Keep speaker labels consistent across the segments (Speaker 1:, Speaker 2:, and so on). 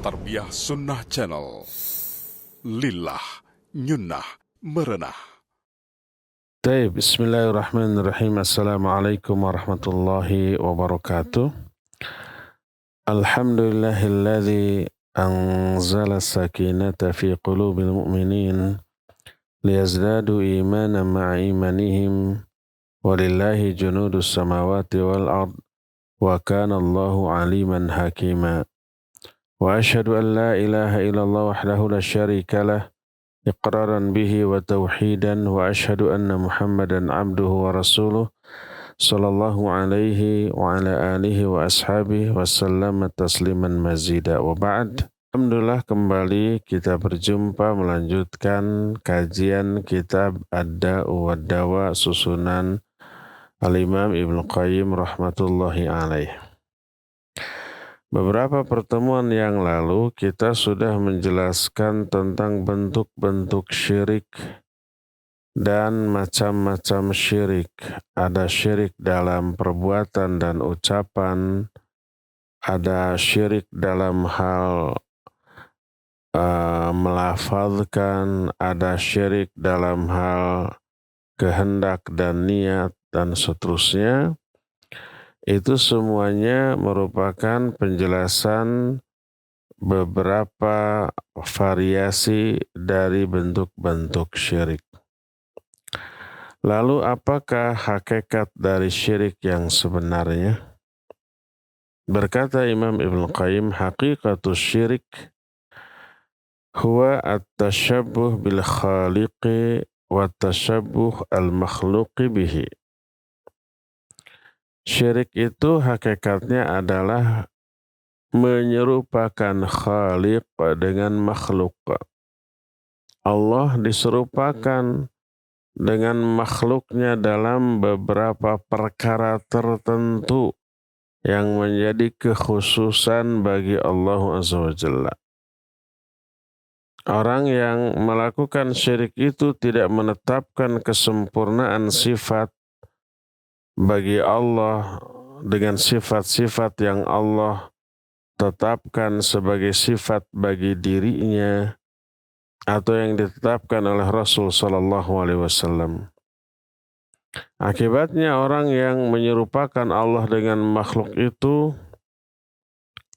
Speaker 1: Tarbiyah Sunnah Channel. Lillah, nyunnah, merenah.
Speaker 2: Bismillahirrahmanirrahim. Assalamualaikum warahmatullahi wabarakatuh. Alhamdulillahilladzi anzala sakinata fi qulubil mu'minin liyazdadu imanan ma'a imanihim walillahi junudus samawati wal ard wa kana Allahu aliman hakima. Wa asyhadu an la ilaha illallah wahdahu la syarika lah iqraran bihi wa tauhidan wa asyhadu anna Muhammadan abduhu wa rasuluh sallallahu alaihi wa ala alihi wa ashabihi wa sallama tasliman mazida wa ba'd. Alhamdulillah kembali kita berjumpa melanjutkan kajian kitab Ad-Da'u wad-Dawa susunan Al-Imam Ibnu Qayyim rahmatullahi alaih. Beberapa pertemuan yang lalu kita sudah menjelaskan tentang bentuk-bentuk syirik dan macam-macam syirik. Ada syirik dalam perbuatan dan ucapan, ada syirik dalam hal melafazkan, ada syirik dalam hal kehendak dan niat dan seterusnya. Itu semuanya merupakan penjelasan beberapa variasi dari bentuk-bentuk syirik. Lalu apakah hakikat dari syirik yang sebenarnya? Berkata Imam Ibnu Qayyim, haqiqatus syirik huwa at-tashabbuh bil khaliqi wa tashabbuh al-makhluqi bihi. Syirik itu hakikatnya adalah menyerupakan Khaliq dengan makhluk. Allah diserupakan dengan makhluknya dalam beberapa perkara tertentu yang menjadi kekhususan bagi Allah Azza wa Jalla. Orang yang melakukan syirik itu tidak menetapkan kesempurnaan sifat bagi Allah dengan sifat-sifat yang Allah tetapkan sebagai sifat bagi dirinya atau yang ditetapkan oleh Rasul sallallahu alaihi wasallam. Akibatnya orang yang menyerupakan Allah dengan makhluk itu,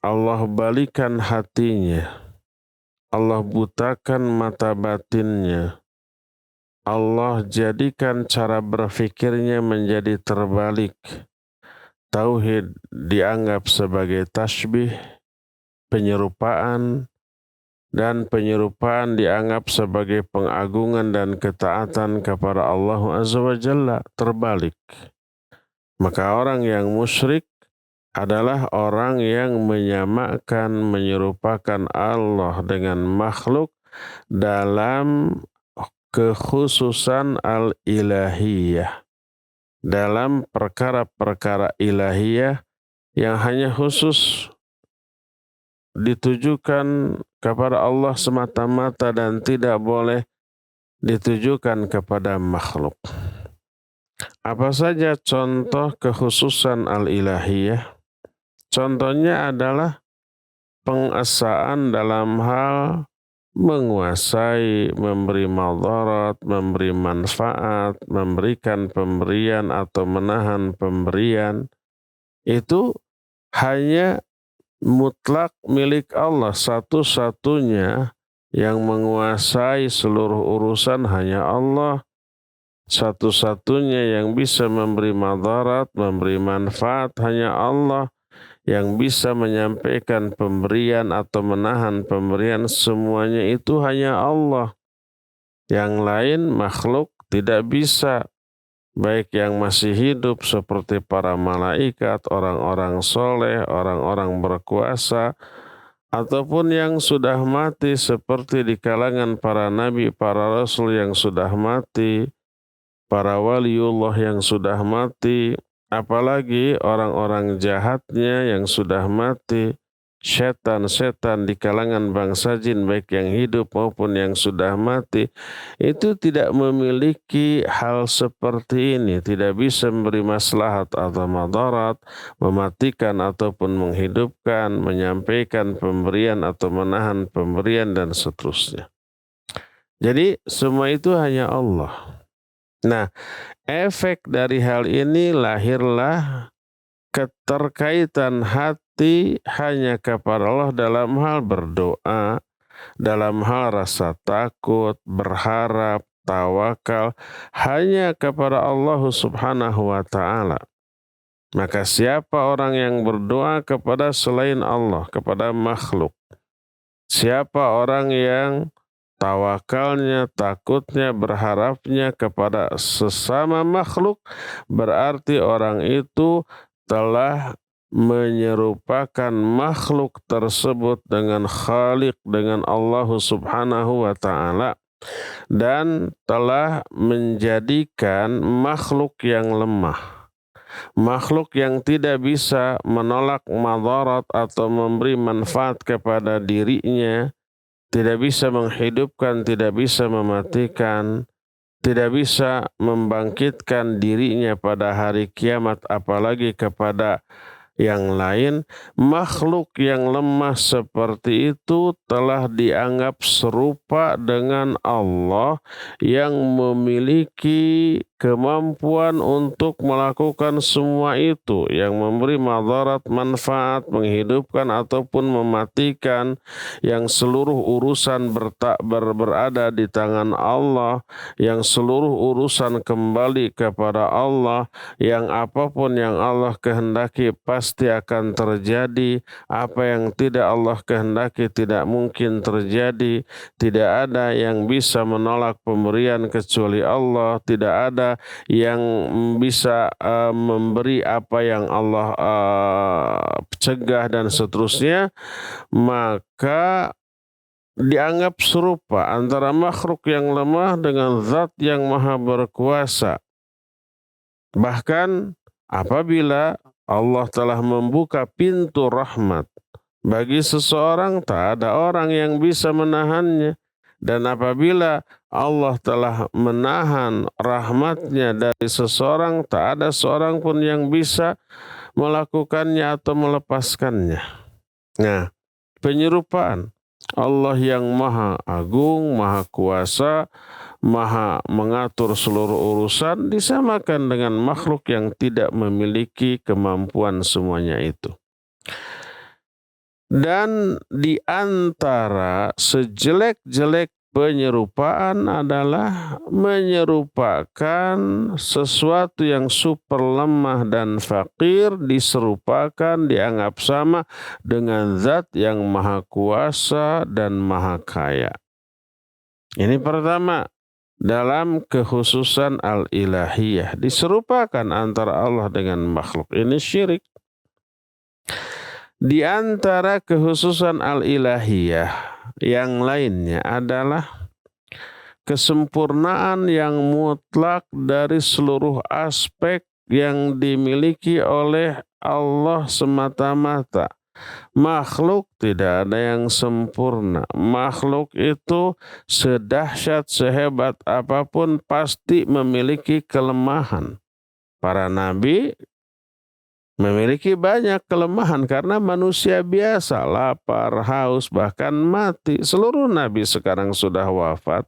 Speaker 2: Allah balikan hatinya, Allah butakan mata batinnya, Allah jadikan cara berfikirnya menjadi terbalik. Tauhid dianggap sebagai tasbih, penyerupaan, dan penyerupaan dianggap sebagai pengagungan dan ketaatan kepada Allah Azza wa Jalla, terbalik. Maka orang yang musyrik adalah orang yang menyamakan, menyerupakan Allah dengan makhluk dalam kekhususan al-ilahiyah, dalam perkara-perkara ilahiyah yang hanya khusus ditujukan kepada Allah semata-mata dan tidak boleh ditujukan kepada makhluk. Apa saja contoh kekhususan al-ilahiyah? Contohnya adalah pengesaan dalam hal menguasai, memberi madarat, memberi manfaat, memberikan pemberian atau menahan pemberian, itu hanya mutlak milik Allah. Satu-satunya yang menguasai seluruh urusan hanya Allah. Satu-satunya yang bisa memberi madarat, memberi manfaat hanya Allah. Yang bisa menyampaikan pemberian atau menahan pemberian, semuanya itu hanya Allah. Yang lain makhluk tidak bisa, baik yang masih hidup seperti para malaikat, orang-orang soleh, orang-orang berkuasa, ataupun yang sudah mati seperti di kalangan para nabi, para rasul yang sudah mati, para waliullah yang sudah mati, apalagi orang-orang jahatnya yang sudah mati, setan-setan di kalangan bangsa jin baik yang hidup maupun yang sudah mati itu tidak memiliki hal seperti ini, tidak bisa memberi maslahat atau madarat, mematikan ataupun menghidupkan, menyampaikan pemberian atau menahan pemberian dan seterusnya. Jadi semua itu hanya Allah. Nah, efek dari hal ini lahirlah keterkaitan hati hanya kepada Allah dalam hal berdoa, dalam hal rasa takut, berharap, tawakal, hanya kepada Allah Subhanahu wa Ta'ala. Maka siapa orang yang berdoa kepada selain Allah, kepada makhluk, siapa orang yang tawakalnya, takutnya, berharapnya kepada sesama makhluk, berarti orang itu telah menyerupakan makhluk tersebut dengan Khalik, dengan Allah Subhanahu wa Ta'ala, dan telah menjadikan makhluk yang lemah, makhluk yang tidak bisa menolak madarat atau memberi manfaat kepada dirinya, tidak bisa menghidupkan, tidak bisa mematikan, tidak bisa membangkitkan dirinya pada hari kiamat, apalagi kepada yang lain. Makhluk yang lemah seperti itu telah dianggap serupa dengan Allah yang memiliki kemampuan untuk melakukan semua itu, yang memberi madarat, manfaat, menghidupkan ataupun mematikan, yang seluruh urusan berada di tangan Allah, yang seluruh urusan kembali kepada Allah, yang apapun yang Allah kehendaki pasti akan terjadi, apa yang tidak Allah kehendaki tidak mungkin terjadi, tidak ada yang bisa menolak pemberian kecuali Allah, tidak ada yang bisa memberi apa yang Allah cegah dan seterusnya, maka dianggap serupa antara makhluk yang lemah dengan zat yang maha berkuasa. Bahkan apabila Allah telah membuka pintu rahmat bagi seseorang, tak ada orang yang bisa menahannya. Dan apabila Allah telah menahan rahmatnya dari seseorang, tak ada seorang pun yang bisa melakukannya atau melepaskannya. Nah, penyerupaan Allah yang maha agung, maha kuasa, maha mengatur seluruh urusan disamakan dengan makhluk yang tidak memiliki kemampuan semuanya itu. Dan di antara sejelek-jelek penyerupaan adalah menyerupakan sesuatu yang super lemah dan fakir, diserupakan, dianggap sama dengan zat yang maha kuasa dan maha kaya. Ini pertama, dalam kekhususan al-ilahiyah, diserupakan antara Allah dengan makhluk. Ini syirik. Di antara kekhususan al-ilahiyah yang lainnya adalah kesempurnaan yang mutlak dari seluruh aspek yang dimiliki oleh Allah semata-mata. Makhluk tidak ada yang sempurna. Makhluk itu sedahsyat, sehebat apapun pasti memiliki kelemahan. Para nabi memiliki banyak kelemahan karena manusia biasa, lapar, haus, bahkan mati. Seluruh nabi sekarang sudah wafat.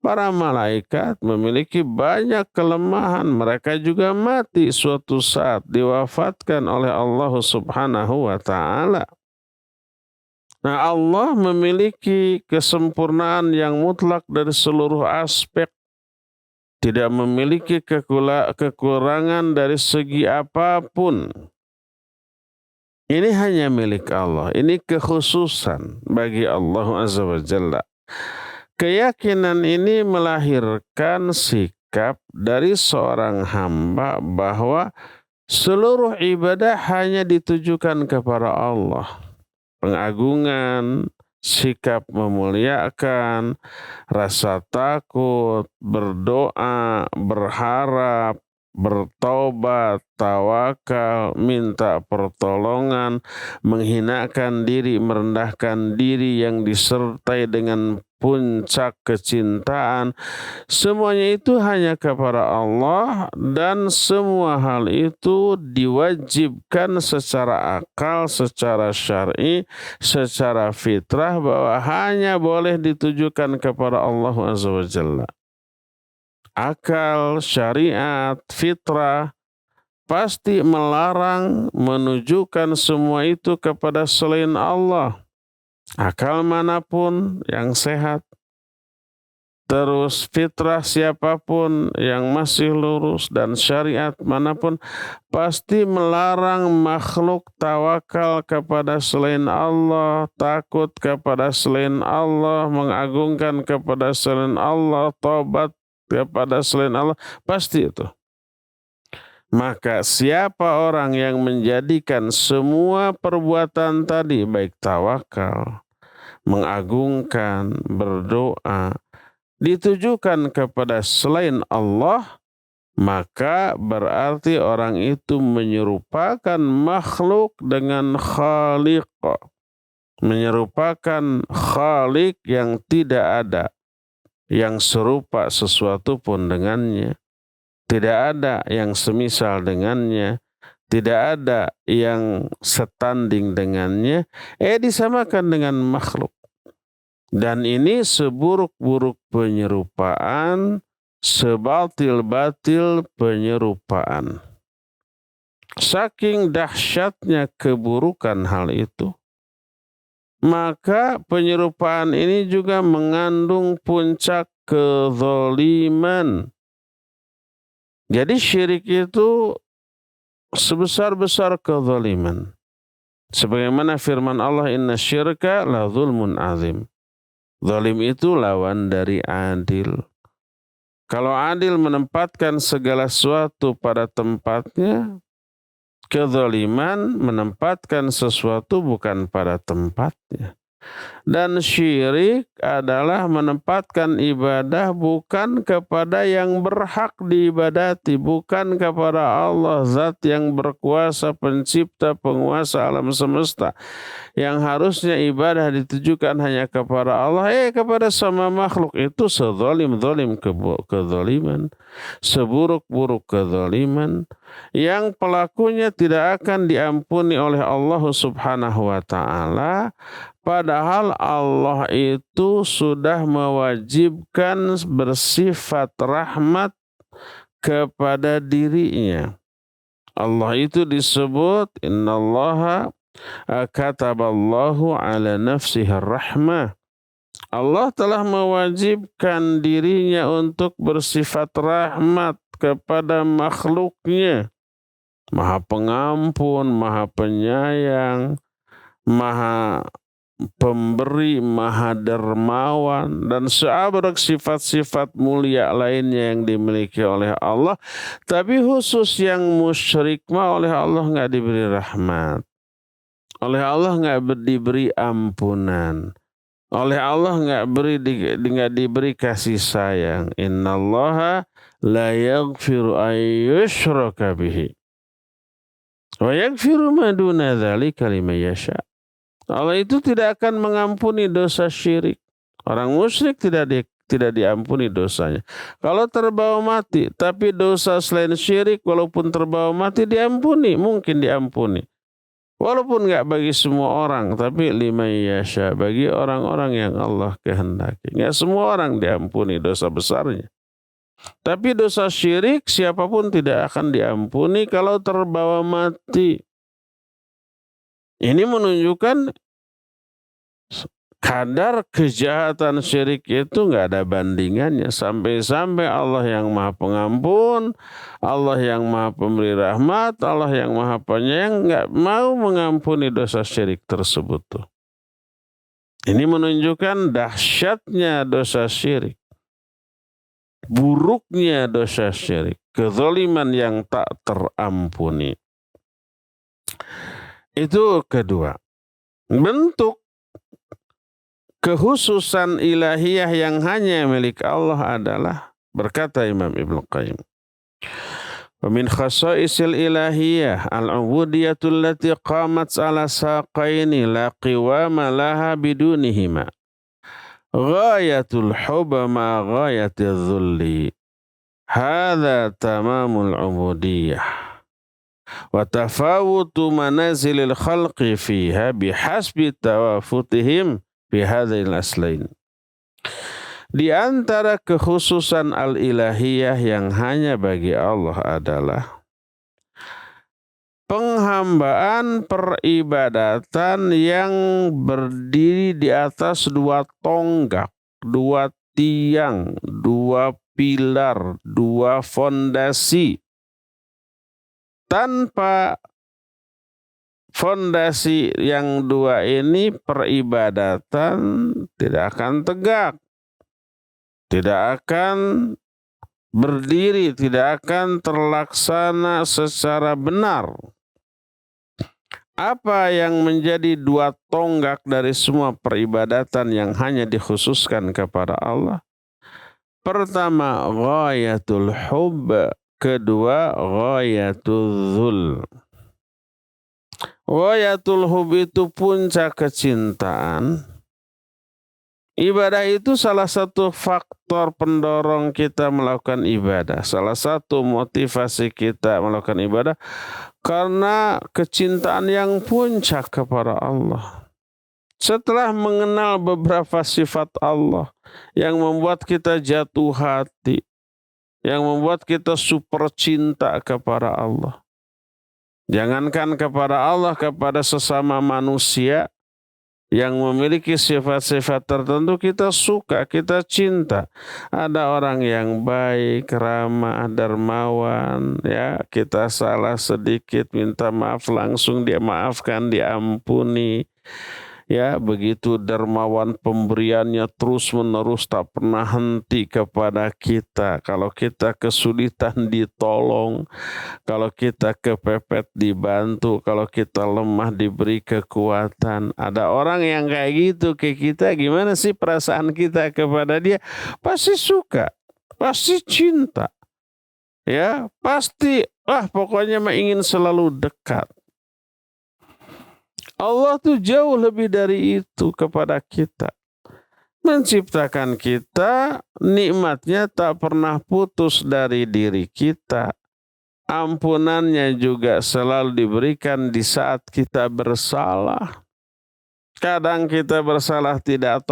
Speaker 2: Para malaikat memiliki banyak kelemahan. Mereka juga mati suatu saat, diwafatkan oleh Allah Subhanahu wa Ta'ala. Nah, Allah memiliki kesempurnaan yang mutlak dari seluruh aspek. Tidak memiliki kekurangan dari segi apapun. Ini hanya milik Allah. Ini kekhususan bagi Allah Azza wa Jalla. Keyakinan ini melahirkan sikap dari seorang hamba bahwa seluruh ibadah hanya ditujukan kepada Allah. Pengagungan, sikap memuliakan, rasa takut, berdoa, berharap, bertobat, tawakal, minta pertolongan, menghinakan diri, merendahkan diri yang disertai dengan puncak kecintaan, semuanya itu hanya kepada Allah, dan semua hal itu diwajibkan secara akal, secara syar'i, secara fitrah, bahwa hanya boleh ditujukan kepada Allah Azza wa Jalla. Akal, syariat, fitrah pasti melarang menunjukkan semua itu kepada selain Allah. Akal manapun yang sehat, terus fitrah siapapun yang masih lurus, dan syariat manapun pasti melarang makhluk tawakal kepada selain Allah, takut kepada selain Allah, mengagungkan kepada selain Allah, tobat kepada selain Allah, pasti itu. Maka siapa orang yang menjadikan semua perbuatan tadi, baik tawakal, mengagungkan, berdoa, ditujukan kepada selain Allah, maka berarti orang itu menyerupakan makhluk dengan Khaliq. Menyerupakan Khaliq yang tidak ada yang serupa sesuatu pun dengannya. Tidak ada yang semisal dengannya, tidak ada yang setanding dengannya, disamakan dengan makhluk. Dan ini seburuk-buruk penyerupaan, sebatil-batil penyerupaan. Saking dahsyatnya keburukan hal itu, maka penyerupaan ini juga mengandung puncak kezaliman. Jadi syirik itu sebesar-besar kezaliman. Sebagaimana firman Allah, inna syirka la zulmun azim. Zalim itu lawan dari adil. Kalau adil menempatkan segala sesuatu pada tempatnya, kezaliman menempatkan sesuatu bukan pada tempatnya. Dan syirik adalah menempatkan ibadah bukan kepada yang berhak diibadati, bukan kepada Allah, zat yang berkuasa, pencipta, penguasa alam semesta, yang harusnya ibadah ditujukan hanya kepada Allah, kepada sama makhluk. Itu sezalim-zalim kezaliman, seburuk-buruk kezaliman, yang pelakunya tidak akan diampuni oleh Allah Subhanahu wa ta'ala. Padahal Allah itu sudah mewajibkan bersifat rahmat kepada dirinya. Allah itu disebut innallaha kataballahu ala nafsihi rahmah. Allah telah mewajibkan dirinya untuk bersifat rahmat kepada makhluknya. Maha pengampun, maha penyayang, maha pemberi, maha dermawan, dan seabrek sifat-sifat mulia lainnya yang dimiliki oleh Allah. Tapi khusus yang musyrik oleh Allah nggak diberi rahmat, oleh Allah nggak diberi ampunan, oleh Allah nggak diberi kasih sayang. Innallaha la yaghfiru ayyushraka bihi wa yaghfiru ma duna dzalika liman yasha. Allah itu tidak akan mengampuni dosa syirik. Orang musyrik tidak diampuni dosanya. Kalau terbawa mati, tapi dosa selain syirik walaupun terbawa mati diampuni, mungkin diampuni. Walaupun nggak bagi semua orang, tapi liman yasha, bagi orang-orang yang Allah kehendaki. Nggak semua orang diampuni dosa besarnya. Tapi dosa syirik siapapun tidak akan diampuni kalau terbawa mati. Ini menunjukkan kadar kejahatan syirik itu nggak ada bandingannya. Sampai-sampai Allah yang maha pengampun, Allah yang maha pemberi rahmat, Allah yang maha penyayang nggak mau mengampuni dosa syirik tersebut. Ini menunjukkan dahsyatnya dosa syirik, buruknya dosa syirik, kezaliman yang tak terampuni. Itu kedua. Bentuk kekhususan ilahiyah yang hanya milik Allah adalah, berkata Imam Ibnu Qayyim, ومن خصائص الإلهية العبودية التي قامت على ساقين لا قوام لها بدونهما غاية الحب مع غاية الذل هذا تمام العبودية وتفاوت منازل الخلق فيها بحسب توافutihim في هذين الأصلين. Di antara kekhususan al-ilahiyah yang hanya bagi Allah adalah penghambaan peribadatan yang berdiri di atas dua tonggak, dua tiang, dua pilar, dua fondasi. Tanpa fondasi yang dua ini peribadatan tidak akan tegak. Tidak akan berdiri, tidak akan terlaksana secara benar. Apa yang menjadi dua tonggak dari semua peribadatan yang hanya dikhususkan kepada Allah? Pertama, ghayatul hubb. Kedua, ghayatul dhul. Ghayatul hubb itu puncak kecintaan. Ibadah itu salah satu faktor pendorong kita melakukan ibadah. Salah satu motivasi kita melakukan ibadah karena kecintaan yang puncak kepada Allah. Setelah mengenal beberapa sifat Allah yang membuat kita jatuh hati, yang membuat kita super cinta kepada Allah. Jangankan kepada Allah, kepada sesama manusia yang memiliki sifat-sifat tertentu kita suka, kita cinta. Ada orang yang baik, ramah, dermawan, ya, kita salah sedikit minta maaf langsung dia maafkan, diampuni. Ya, begitu dermawan pemberiannya terus-menerus tak pernah henti kepada kita. Kalau kita kesulitan ditolong, kalau kita kepepet dibantu, kalau kita lemah diberi kekuatan. Ada orang yang kayak gitu ke kita, gimana sih perasaan kita kepada dia? Pasti suka, pasti cinta. Ya, pasti pokoknya ingin selalu dekat. Allah tuh jauh lebih dari itu kepada kita. Menciptakan kita, nikmatnya tak pernah putus dari diri kita. Ampunannya juga selalu diberikan di saat kita bersalah. Kadang kita bersalah tidak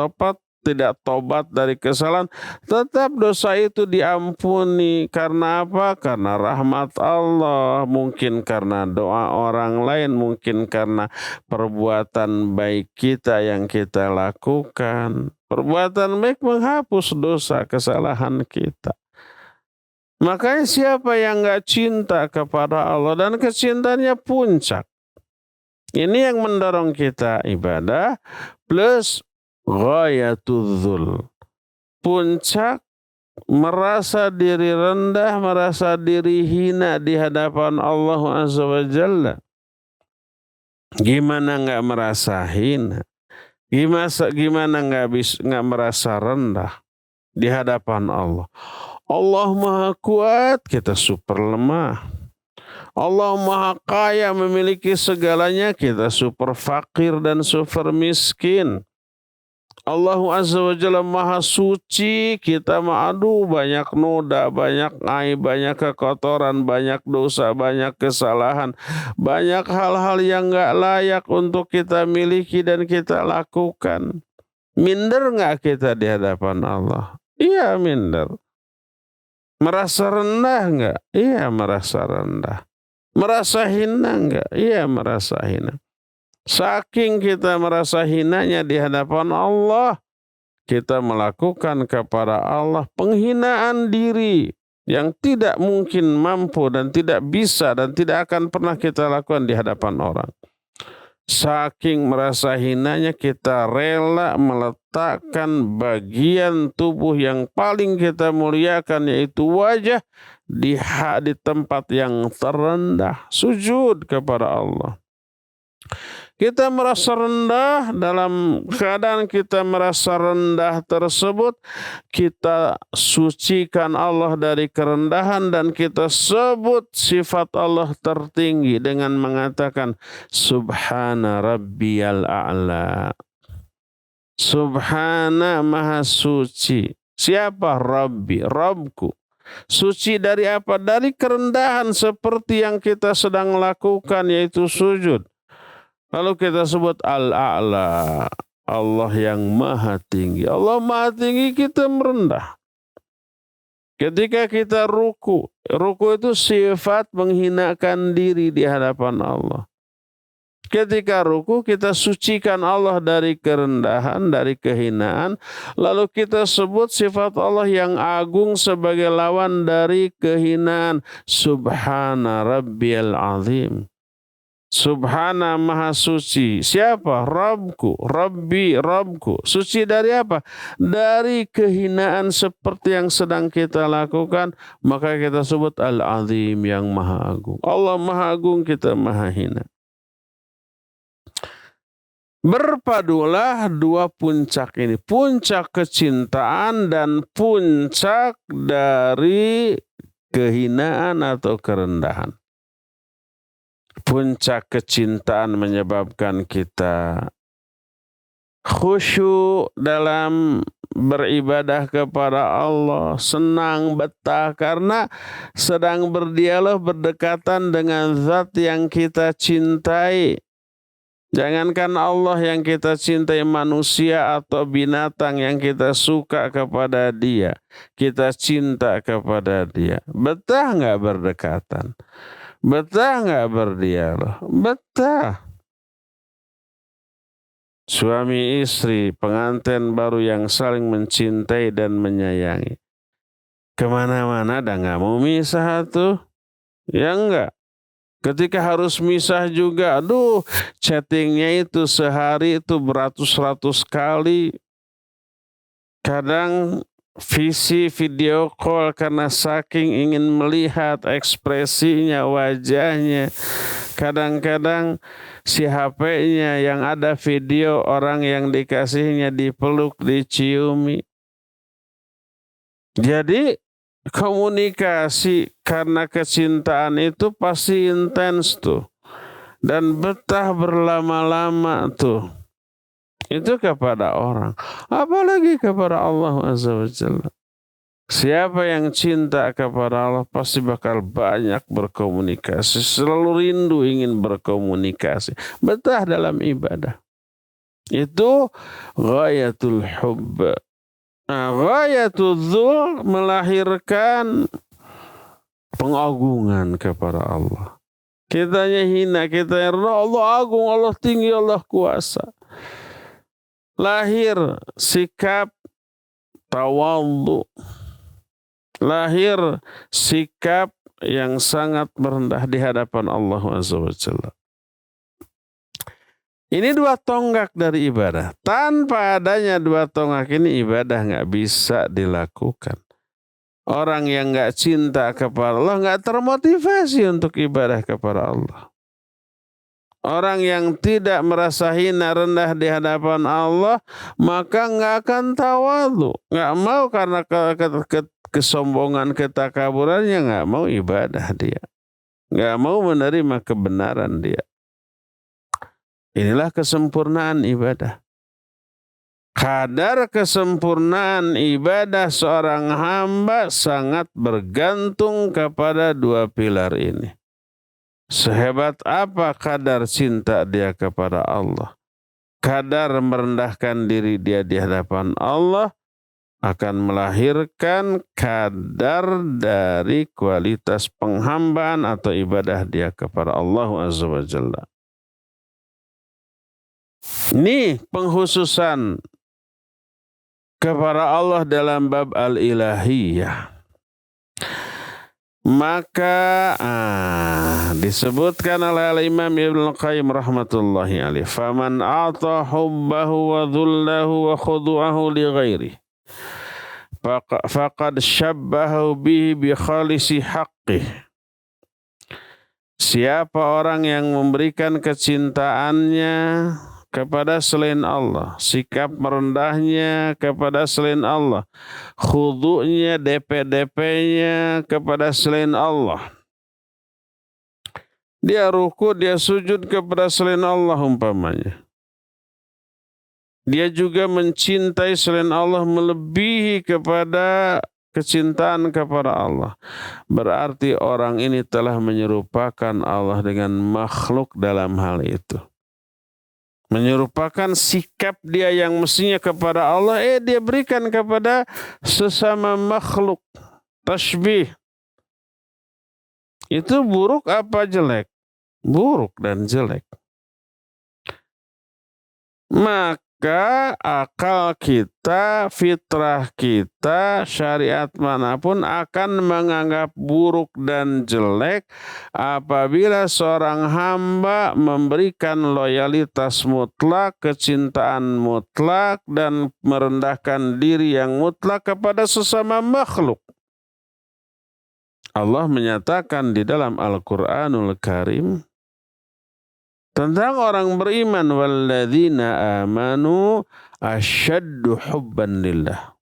Speaker 2: tobat dari kesalahan, tetap dosa itu diampuni. Karena apa? Karena rahmat Allah, mungkin karena doa orang lain, mungkin karena perbuatan baik kita yang kita lakukan. Perbuatan baik menghapus dosa kesalahan kita. Makanya siapa yang gak cinta kepada Allah dan kecintaannya puncak, ini yang mendorong kita ibadah plus ghayatul dhul. Puncak merasa diri rendah, merasa diri hina di hadapan Allah Azza wa Jalla. Gimana nggak merasa hina? Gimana nggak merasa rendah di hadapan Allah? Allah Maha Kuat, kita super lemah. Allah Maha Kaya, memiliki segalanya, kita super fakir dan super miskin. Allah Azza wa Jalla Maha Suci, kita banyak noda, banyak aib, banyak kekotoran, banyak dosa, banyak kesalahan, banyak hal-hal yang gak layak untuk kita miliki dan kita lakukan. Minder gak kita di hadapan Allah? Iya, minder. Merasa rendah gak? Iya, merasa rendah. Merasa hina gak? Iya, merasa hina. Saking kita merasa hinanya di hadapan Allah, kita melakukan kepada Allah penghinaan diri yang tidak mungkin mampu dan tidak bisa dan tidak akan pernah kita lakukan di hadapan orang. Saking merasa hinanya kita rela meletakkan bagian tubuh yang paling kita muliakan, yaitu wajah, di tempat yang terendah, sujud kepada Allah. Kita merasa rendah, dalam keadaan kita merasa rendah tersebut, kita sucikan Allah dari kerendahan dan kita sebut sifat Allah tertinggi dengan mengatakan Subhana Rabbiyal A'la. Subhana Maha Suci. Siapa? Rabbi, Rabbku. Suci dari apa? Dari kerendahan seperti yang kita sedang lakukan, yaitu sujud. Lalu kita sebut Al-A'la, Allah yang maha tinggi. Allah maha tinggi, kita merendah. Ketika kita ruku itu sifat menghinakan diri di hadapan Allah. Ketika ruku kita sucikan Allah dari kerendahan, dari kehinaan. Lalu kita sebut sifat Allah yang agung sebagai lawan dari kehinaan. Subhana Rabbiyal Azim. Subhana Maha Suci. Siapa? Rabbku. Rabbi, Rabbku. Suci dari apa? Dari kehinaan seperti yang sedang kita lakukan. Maka kita sebut Al-Azim, yang Maha Agung. Allah Maha Agung, kita Maha Hina. Berpadulah dua puncak ini, puncak kecintaan dan puncak dari kehinaan atau kerendahan. Puncak kecintaan menyebabkan kita khusyuk dalam beribadah kepada Allah, senang, betah karena sedang berdialog, berdekatan dengan zat yang kita cintai. Jangankan Allah yang kita cintai, manusia atau binatang yang kita suka kepada dia, kita cinta kepada dia. Betah nggak berdekatan? Betah nggak berdialog? Betah. Suami istri, pengantin baru yang saling mencintai dan menyayangi. Kemana-mana dah nggak mau misah tuh. Ya enggak? Ketika harus misah juga, aduh, chattingnya itu sehari itu beratus-ratus kali. Kadang video call karena saking ingin melihat ekspresinya, wajahnya. Kadang-kadang si HP-nya yang ada video orang yang dikasihnya dipeluk, diciumi. Jadi komunikasi karena kecintaan itu pasti intens tuh. Dan betah berlama-lama tuh. Itu kepada orang. Apalagi kepada Allah Azza wa Jalla. Siapa yang cinta kepada Allah pasti bakal banyak berkomunikasi. Selalu rindu ingin berkomunikasi. Betah dalam ibadah. Itu ghayatul hubb. Ghayatul dzul melahirkan pengagungan kepada Allah. Kitanya hina, kita Allah agung, Allah tinggi, Allah kuasa. Lahir sikap tawadhu. Lahir sikap yang sangat merendah di hadapan Allah Azza wa Jalla. Ini dua tonggak dari ibadah. Tanpa adanya dua tonggak ini ibadah nggak bisa dilakukan. Orang yang nggak cinta kepada Allah nggak termotivasi untuk ibadah kepada Allah. Orang yang tidak merasa hina rendah di hadapan Allah maka nggak akan tawadhu. Nggak mau karena kesombongan, ketakaburannya nggak mau ibadah dia. Nggak mau menerima kebenaran dia. Inilah kesempurnaan ibadah. Kadar kesempurnaan ibadah seorang hamba sangat bergantung kepada dua pilar ini. Sehebat apa kadar cinta dia kepada Allah, kadar merendahkan diri dia di hadapan Allah akan melahirkan kadar dari kualitas penghambaan atau ibadah dia kepada Allah Azza wa Jalla. Ini penghususan kepada Allah dalam bab al-ilahiyah. Maka disebutkan oleh Al-Imam Ibnu Qayyim rahmatullahi alaih, faman a'ta hubbahu wa dhullahu wa khudu'ahu li ghairi faqad syabbahu bihi bi khalisi haqqih. Siapa orang yang memberikan kecintaannya kepada selain Allah, sikap merendahnya kepada selain Allah, khudu'nya, DP-DP-nya kepada selain Allah. Dia ruku, dia sujud kepada selain Allah umpamanya. Dia juga mencintai selain Allah melebihi kepada kecintaan kepada Allah. Berarti orang ini telah menyerupakan Allah dengan makhluk dalam hal itu. Menyerupakan sikap dia yang mestinya kepada Allah, dia berikan kepada sesama makhluk. Tasbih. Itu buruk apa jelek? Buruk dan jelek. Maka akal kita, fitrah kita, syariat manapun akan menganggap buruk dan jelek apabila seorang hamba memberikan loyalitas mutlak, kecintaan mutlak, dan merendahkan diri yang mutlak kepada sesama makhluk. Allah menyatakan di dalam Al-Quranul Karim tentang orang beriman, walladzina amanu asyaddu hubban lillah.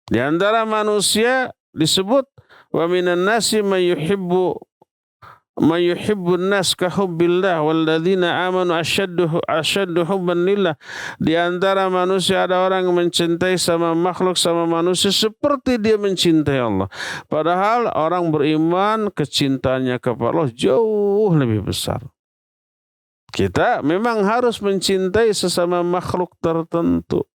Speaker 2: Di antara manusia disebut wa minan nasi may yuhibbun nas ka hubbillah walladzina amanu asyaddu hubban lillah. Di antara manusia ada orang yang mencintai sama makhluk, sama manusia seperti dia mencintai Allah. Padahal orang beriman kecintaannya kepada Allah jauh lebih besar. Kita memang harus mencintai sesama makhluk tertentu.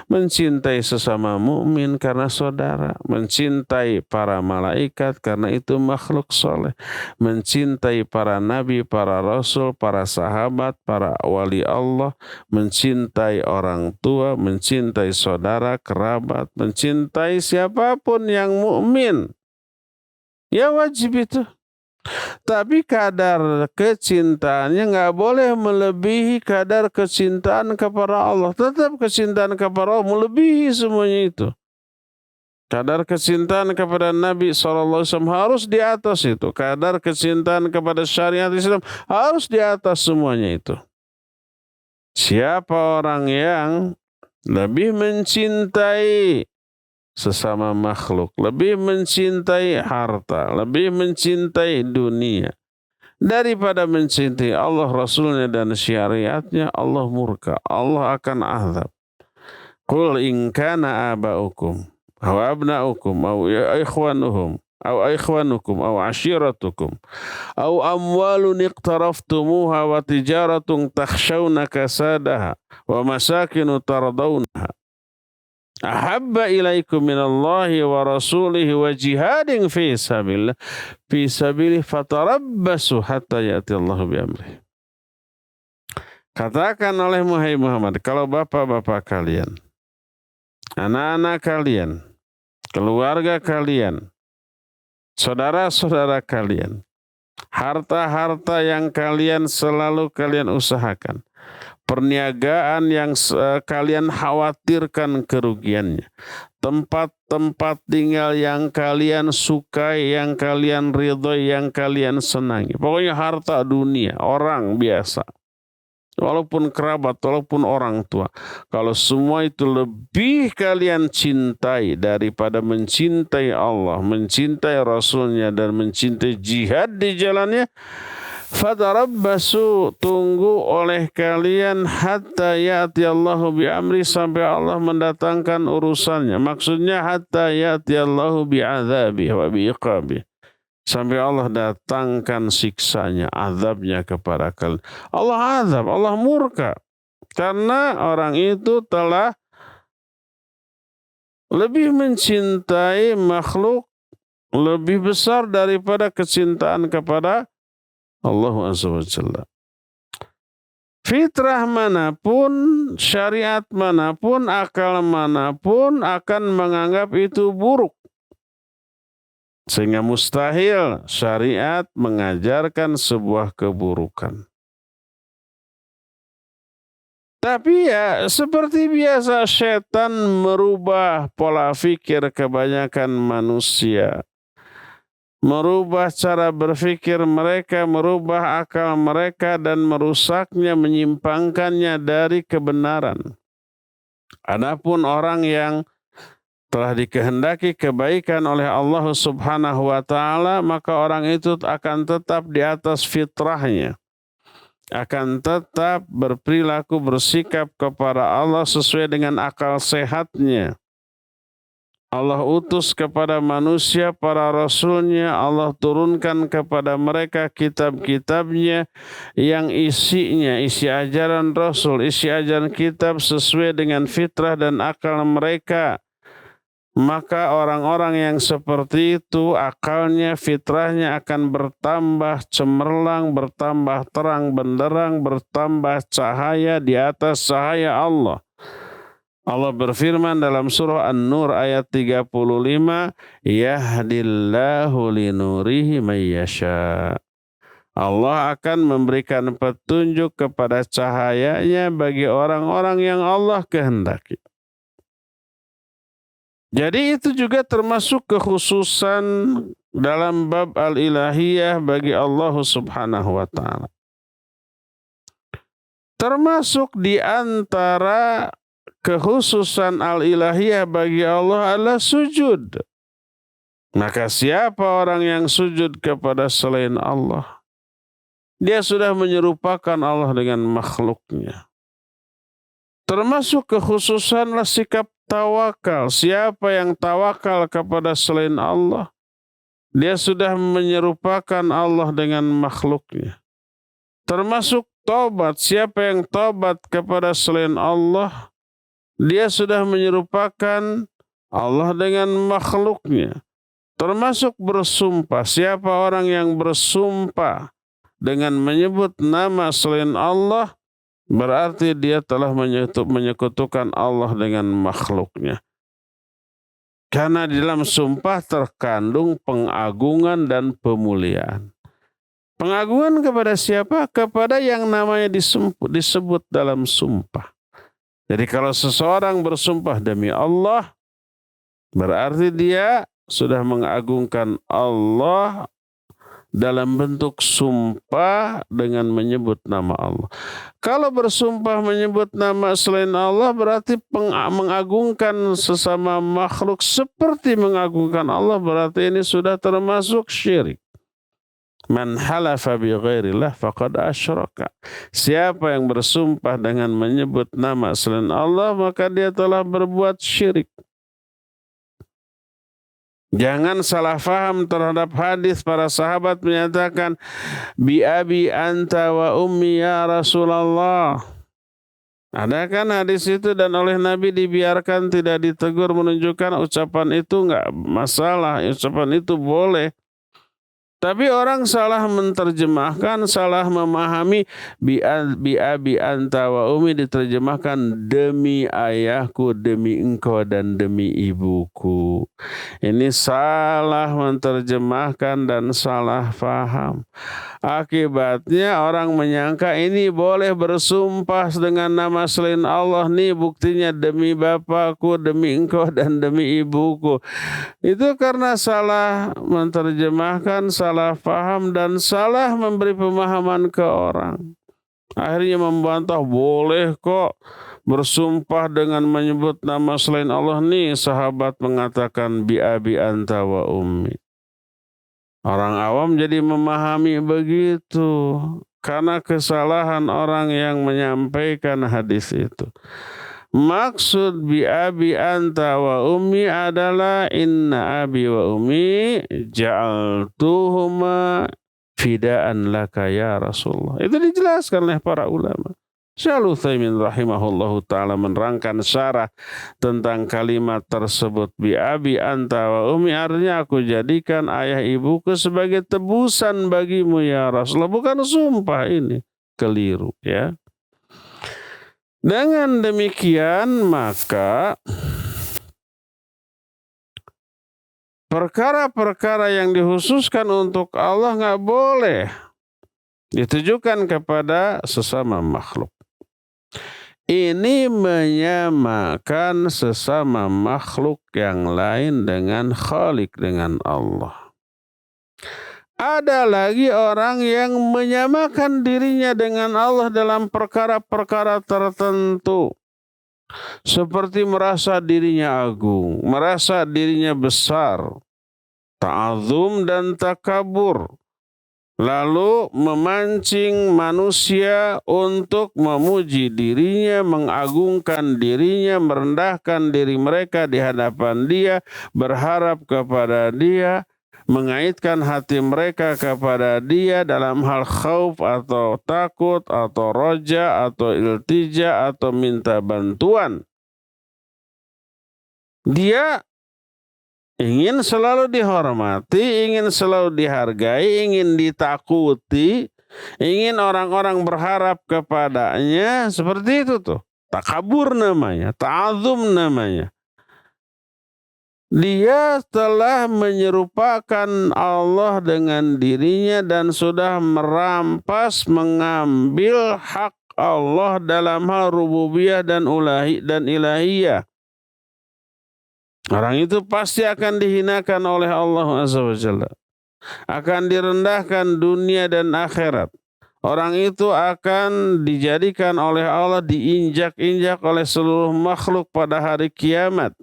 Speaker 2: Mencintai sesama mukmin karena saudara, mencintai para malaikat karena itu makhluk soleh, mencintai para nabi, para rasul, para sahabat, para wali Allah, mencintai orang tua, mencintai saudara, kerabat, mencintai siapapun yang mukmin. Ya wajib itu. Tapi kadar kecintaannya nggak boleh melebihi kadar kecintaan kepada Allah. Tetap kecintaan kepada Allah melebihi semuanya itu. Kadar kecintaan kepada Nabi SAW harus di atas itu. Kadar kecintaan kepada syariat Islam harus di atas semuanya itu. Siapa orang yang lebih mencintai sesama makhluk, lebih mencintai harta, lebih mencintai dunia daripada mencintai Allah, Rasulnya, dan syariatnya, Allah murka, Allah akan azab. Qul in kana aba'ukum aw abna'ukum aw ikhwanukum aw ashiratukum aw amwalun iqtaraftumuha wa tijaratun takhshawna kasadaha wa masakinu tardawnaha ahabba ilaikum minallahi wa rasulihi wa jihadin fi sabilihi fatarabbasu hatta ya'ti Allahu bi'amrih. Katakan oleh Muhammad, kalau bapak-bapak kalian, anak-anak kalian, keluarga kalian, saudara-saudara kalian, harta-harta yang selalu kalian usahakan, perniagaan yang kalian khawatirkan kerugiannya, tempat-tempat tinggal yang kalian sukai, yang kalian ridhoi, yang kalian senangi. Pokoknya harta dunia, orang biasa. Walaupun kerabat, walaupun orang tua. Kalau semua itu lebih kalian cintai daripada mencintai Allah, mencintai Rasulnya, dan mencintai jihad di jalannya, fatarabbasu, tunggu oleh kalian hatta ya'ti Allahu bi'amri, sampai Allah mendatangkan urusannya. Maksudnya hatta ya'ti Allahu bi'adzabi wa bi'iqabi, sampai Allah datangkan siksanya, azabnya kepada kalian. Allah azab, Allah murka karena orang itu telah lebih mencintai makhluk lebih besar daripada kecintaan kepada Allah Azza wa Jalla. Fitrah manapun, syariat manapun, akal manapun akan menganggap itu buruk. Sehingga mustahil syariat mengajarkan sebuah keburukan. Tapi ya seperti biasa, setan merubah pola pikir kebanyakan manusia. merubah cara berpikir mereka, merubah akal mereka, dan merusaknya, menyimpangkannya dari kebenaran. Adapun orang yang telah dikehendaki kebaikan oleh Allah Subhanahu wa taala, maka orang itu akan tetap di atas fitrahnya, akan tetap berperilaku bersikap kepada Allah sesuai dengan akal sehatnya. Allah utus kepada manusia para rasulnya, Allah turunkan kepada mereka kitab-kitabnya yang isinya isi ajaran rasul, isi ajaran kitab sesuai dengan fitrah dan akal mereka. Maka orang-orang yang seperti itu akalnya, fitrahnya akan bertambah cemerlang, bertambah terang benderang, bertambah cahaya di atas cahaya Allah. Allah berfirman dalam surah An-Nur ayat 35, Yahdillahu linurihi mayyasha. Allah akan memberikan petunjuk kepada cahayanya bagi orang-orang yang Allah kehendaki. Jadi itu juga termasuk kekhususan dalam bab al-ilahiyah bagi Allah Subhanahu wa taala. Termasuk di antara kekhususan al-ilahiyah bagi Allah adalah sujud. Maka siapa orang yang sujud kepada selain Allah, dia sudah menyerupakan Allah dengan makhluknya. Termasuk kekhususanlah sikap tawakal. Siapa yang tawakal kepada selain Allah, dia sudah menyerupakan Allah dengan makhluknya. Termasuk taubat. Siapa yang taubat kepada selain Allah, dia sudah menyerupakan Allah dengan makhluknya. Termasuk bersumpah. Siapa orang yang bersumpah dengan menyebut nama selain Allah, berarti dia telah menyekutukan Allah dengan makhluknya. Karena di dalam sumpah terkandung pengagungan dan pemuliaan. Pengagungan kepada siapa? Kepada yang namanya disebut dalam sumpah. Jadi kalau seseorang bersumpah demi Allah, berarti dia sudah mengagungkan Allah dalam bentuk sumpah dengan menyebut nama Allah. Kalau bersumpah menyebut nama selain Allah, berarti mengagungkan sesama makhluk seperti mengagungkan Allah, berarti ini sudah termasuk syirik. Man halafa bi ghairillah faqad asyraka. Siapa yang bersumpah dengan menyebut nama selain Allah, maka dia telah berbuat syirik. Jangan salah faham terhadap hadis para sahabat menyatakan bi abi anta wa ummi ya Rasulullah. Ada kan hadis itu dan oleh Nabi dibiarkan, tidak ditegur, menunjukkan ucapan itu enggak masalah, ucapan itu boleh. Tapi orang salah menerjemahkan, salah memahami bi abi anta wa ummi diterjemahkan demi ayahku, demi engkau dan demi ibuku. Ini salah menerjemahkan dan salah faham. Akibatnya orang menyangka ini boleh bersumpah dengan nama selain Allah, nih buktinya demi bapakku, demi engkau dan demi ibuku. Itu karena salah menerjemahkan, salah paham dan salah memberi pemahaman ke orang. Akhirnya membantah, boleh kok bersumpah dengan menyebut nama selain Allah. Nih sahabat mengatakan bi abi anta wa ummi. Orang awam jadi memahami begitu karena kesalahan orang yang menyampaikan hadis itu. Maksud bi abi anta wa ummi adalah inna abi wa ummi ja'altuhuma fidaan laka ya Rasulullah. Itu dijelaskan oleh para ulama. Syaikhul Utsaimin rahimahullahu ta'ala menerangkan syarah tentang kalimat tersebut. Bi abi anta wa ummi artinya aku jadikan ayah ibuku sebagai tebusan bagimu ya Rasulullah. Bukan sumpah, ini keliru ya. Dengan demikian maka perkara-perkara yang dikhususkan untuk Allah nggak boleh ditujukan kepada sesama makhluk. Ini menyamakan sesama makhluk yang lain dengan Khalik, dengan Allah. Ada lagi orang yang menyamakan dirinya dengan Allah dalam perkara-perkara tertentu. Seperti merasa dirinya agung, merasa dirinya besar, ta'azum dan takabur. Lalu memancing manusia untuk memuji dirinya, mengagungkan dirinya, merendahkan diri mereka di hadapan dia, berharap kepada dia, mengaitkan hati mereka kepada dia dalam hal khauf atau takut atau roja atau iltija atau minta bantuan. Dia ingin selalu dihormati, ingin selalu dihargai, ingin ditakuti, ingin orang-orang berharap kepadanya, seperti itu tuh. Takabur namanya, ta'azum namanya. Dia telah menyerupakan Allah dengan dirinya dan sudah merampas, mengambil hak Allah dalam hal rububiyah dan ilahiyah. Orang itu pasti akan dihinakan oleh Allah Azza wa Jalla. Akan direndahkan dunia dan akhirat. Orang itu akan dijadikan oleh Allah, diinjak-injak oleh seluruh makhluk pada hari kiamat.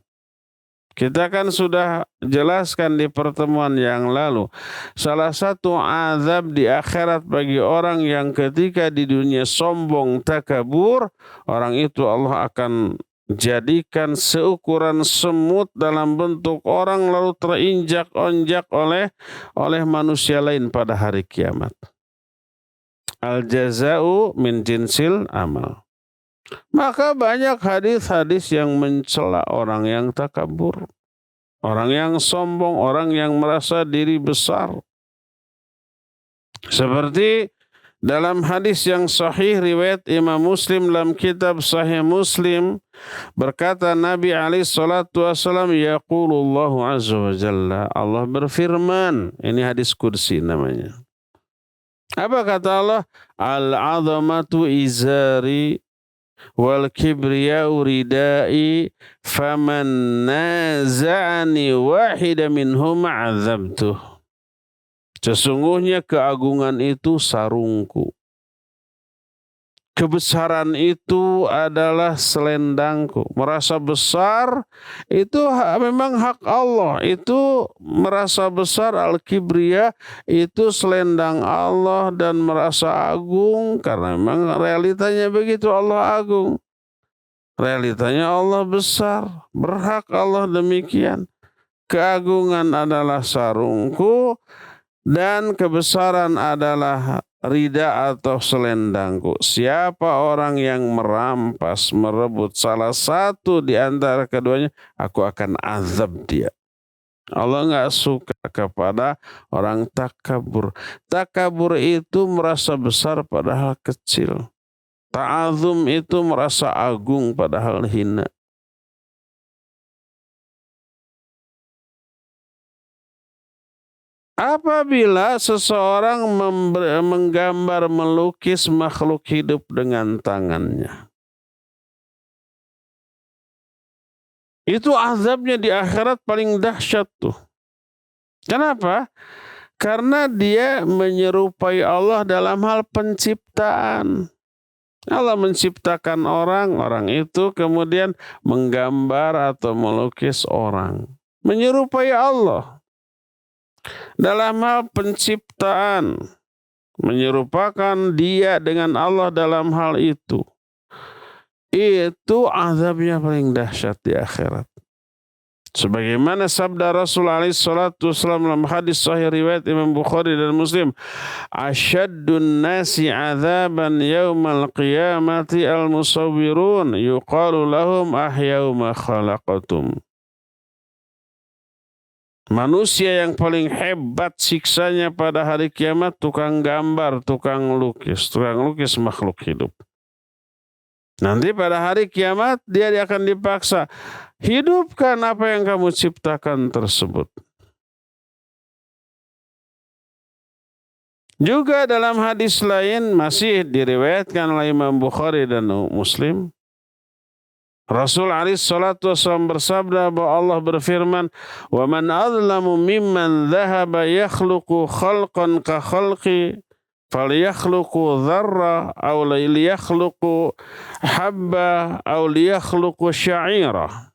Speaker 2: Kita kan sudah jelaskan di pertemuan yang lalu. Salah satu azab di akhirat bagi orang yang ketika di dunia sombong takabur, orang itu Allah akan jadikan seukuran semut dalam bentuk orang lalu terinjak-onjak oleh manusia lain pada hari kiamat. Al-jaza'u min jinsil amal. Maka banyak hadis-hadis yang mencela orang yang takabur, orang yang sombong, orang yang merasa diri besar. Seperti dalam hadis yang sahih riwayat Imam Muslim dalam kitab Sahih Muslim, berkata Nabi alaihi salatu wasallam, yaqulullahu azza wa jalla, Allah berfirman, ini hadis kursi namanya. Apa kata Allah? Al-'azamatu izari wal kibriya'u ridai faman naza'ani wahida minhum 'adzabtuh. Sesungguhnya keagungan itu sarungku. Kebesaran itu adalah selendangku. Merasa besar itu memang hak Allah. Itu merasa besar, al-kibriya itu selendang Allah, dan merasa agung karena memang realitanya begitu, Allah agung. Realitanya Allah besar, berhak Allah demikian. Keagungan adalah sarungku dan kebesaran adalah rida atau selendangku. Siapa orang yang merampas, merebut salah satu di antara keduanya, aku akan azab dia. Allah nggak suka kepada orang takabur. Takabur itu merasa besar padahal kecil. Ta'azum itu merasa agung padahal hina. Apabila seseorang menggambar, melukis makhluk hidup dengan tangannya, itu azabnya di akhirat paling dahsyat tuh. Kenapa? Karena dia menyerupai Allah dalam hal penciptaan. Allah menciptakan orang, orang itu kemudian menggambar atau melukis orang, menyerupai Allah. Dalam hal penciptaan, menyerupakan dia dengan Allah dalam hal itu azabnya paling dahsyat di akhirat. Sebagaimana sabda Rasulullah SAW dalam hadis sahih riwayat Imam Bukhari dan Muslim, asyaddun nasi azaban yaumal qiyamati al-musawwirun yuqalu lahum ahyau ma khalaqatum. Manusia yang paling hebat siksanya pada hari kiamat tukang gambar, tukang lukis makhluk hidup. Nanti pada hari kiamat dia akan dipaksa, hidupkan apa yang kamu ciptakan tersebut. Juga dalam hadis lain masih diriwayatkan oleh Imam Bukhari dan Muslim, Rasul alaihi salatu wasallam bersabda bahwa Allah berfirman, "Wa man azlamu mimman dhahaba yakhluqu khalqan ka khalqi falyakhluqu dzarra aw liyakhluqu habba aw liyakhluqu sya'ira."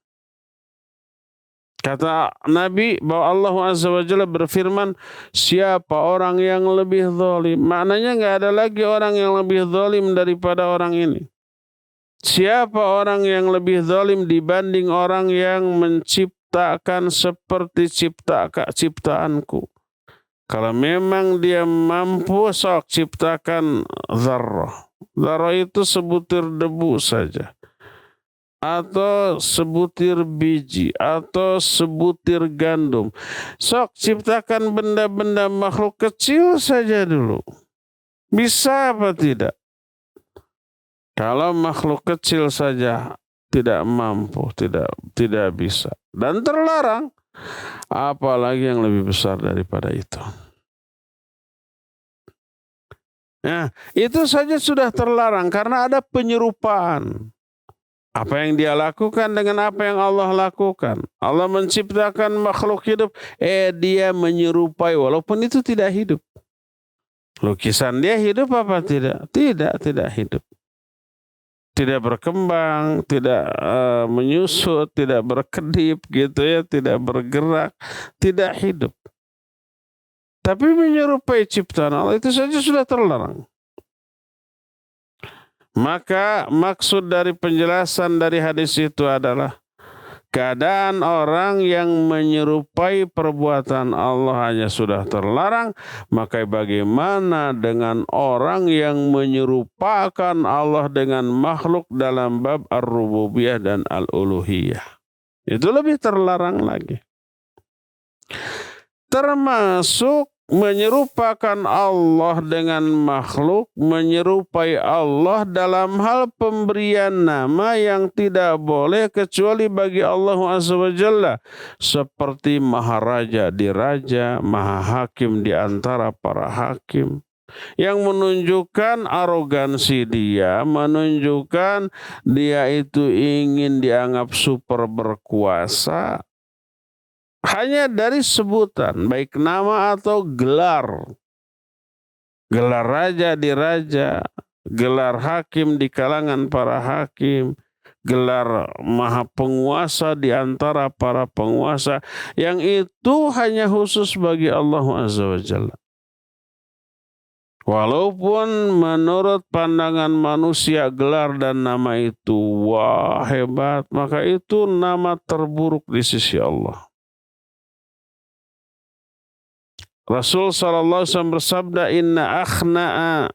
Speaker 2: Kata Nabi bahwa Allah Azza wa Jalla berfirman, siapa orang yang lebih zalim? Maknanya nggak ada lagi orang yang lebih zalim daripada orang ini. Siapa orang yang lebih zalim dibanding orang yang menciptakan seperti ciptaanku? Kalau memang dia mampu, sok ciptakan zarrah. Zarrah itu sebutir debu saja, atau sebutir biji, atau sebutir gandum. Sok ciptakan benda-benda makhluk kecil saja dulu. Bisa apa tidak? Kalau makhluk kecil saja tidak mampu, tidak bisa dan terlarang, apalagi yang lebih besar daripada itu. Nah, itu saja sudah terlarang karena ada penyerupaan. Apa yang dia lakukan dengan apa yang Allah lakukan. Allah menciptakan makhluk hidup, dia menyerupai walaupun itu tidak hidup. Lukisan dia hidup apa tidak? Tidak hidup. Tidak berkembang, tidak menyusut, tidak berkedip gitu ya, tidak bergerak, tidak hidup. Tapi menyerupai ciptaan Allah itu saja sudah terlarang. Maka maksud dari penjelasan dari hadis itu adalah keadaan orang yang menyerupai perbuatan Allah hanya sudah terlarang, maka bagaimana dengan orang yang menyerupakan Allah dengan makhluk dalam bab ar-rububiyah dan al-uluhiyah? Itu lebih terlarang lagi. Termasuk menyerupakan Allah dengan makhluk, menyerupai Allah dalam hal pemberian nama yang tidak boleh kecuali bagi Allah Azza wa Jalla, seperti Maharaja di raja, Maha Hakim di antara para hakim, yang menunjukkan arogansi dia, menunjukkan dia itu ingin dianggap super berkuasa. Hanya dari sebutan, baik nama atau gelar. Gelar raja di raja, gelar hakim di kalangan para hakim, gelar maha penguasa di antara para penguasa, yang itu hanya khusus bagi Allah Azza wa Jalla. Walaupun menurut pandangan manusia gelar dan nama itu wah hebat, maka itu nama terburuk di sisi Allah. Rasul sallallahu alaihi wasallam bersabda, "Inna akhna'a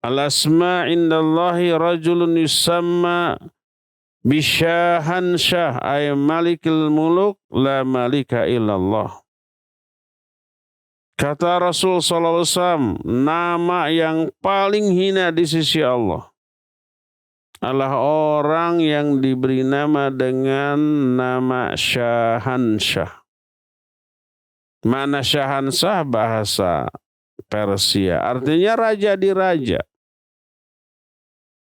Speaker 2: al-asma' indallahi rajulun yusamma bisyahan syah ay malikil muluk la malika illallah." Kata Rasul sallallahu alaihi wasallam, nama yang paling hina di sisi Allah adalah orang yang diberi nama dengan nama syahansyah. Mana syahansah bahasa Persia, artinya raja di raja,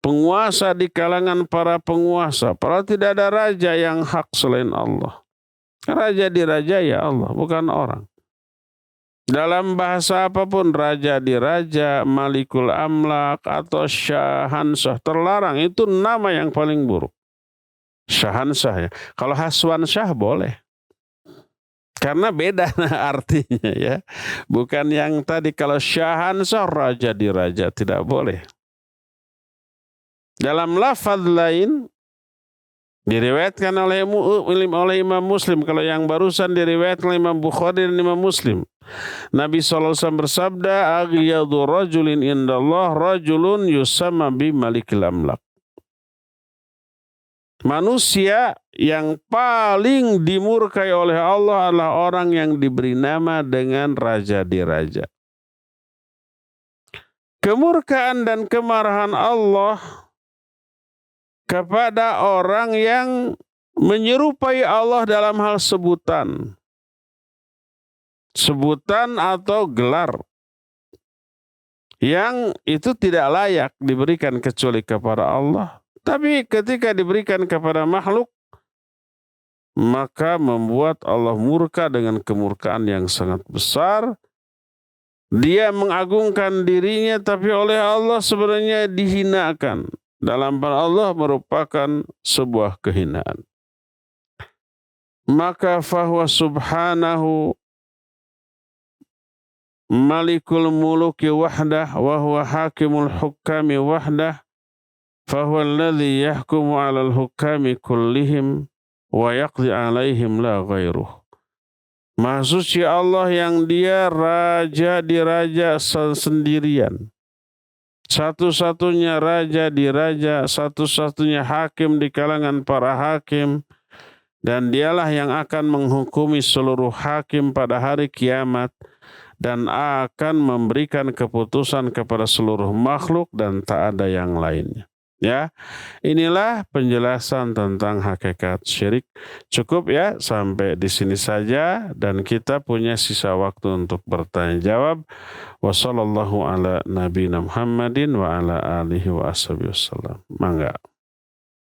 Speaker 2: penguasa di kalangan para penguasa. Padahal tidak ada raja yang hak selain Allah. Raja di raja ya Allah, bukan orang. Dalam bahasa apapun, raja di raja, malikul amlak atau syahansah, terlarang. Itu nama yang paling buruk. Syahansah ya. Kalau haswansyah boleh. Karena beda artinya ya. Bukan yang tadi kalau syahansah raja di raja, tidak boleh. Dalam lafaz lain diriwayatkan oleh Imam Muslim, kalau yang barusan diriwayatkan oleh Imam Bukhari dan Imam Muslim. Nabi SAW bersabda, "Aghyadu rajulin indallah rajulun yusamma bi malikil amlak." Manusia yang paling dimurkai oleh Allah adalah orang yang diberi nama dengan raja di raja. Kemurkaan dan kemarahan Allah kepada orang yang menyerupai Allah dalam hal sebutan. Sebutan atau gelar yang itu tidak layak diberikan kecuali kepada Allah. Tapi ketika diberikan kepada makhluk, maka membuat Allah murka dengan kemurkaan yang sangat besar. Dia mengagungkan dirinya, tapi oleh Allah sebenarnya dihinakan. Dalam hal Allah merupakan sebuah kehinaan. Maka fahuwa subhanahu malikul muluki wahdah wa huwa hakimul hukami wahdah fahuwa alladhi yahkumu alal hukami kullihim wa yaqdi alaihim la ghairuh. Maha suci Allah yang dia raja di raja sendirian. Satu-satunya raja di raja, satu-satunya hakim di kalangan para hakim. Dan dialah yang akan menghukumi seluruh hakim pada hari kiamat dan akan memberikan keputusan kepada seluruh makhluk dan tak ada yang lainnya. Ya, inilah penjelasan tentang hakikat syirik. Cukup ya, sampai di sini saja dan kita punya sisa waktu untuk bertanya jawab. Wassallallahu ala nabiyina Muhammadin wa ala alihi wa ashabihi wasallam. Mangga.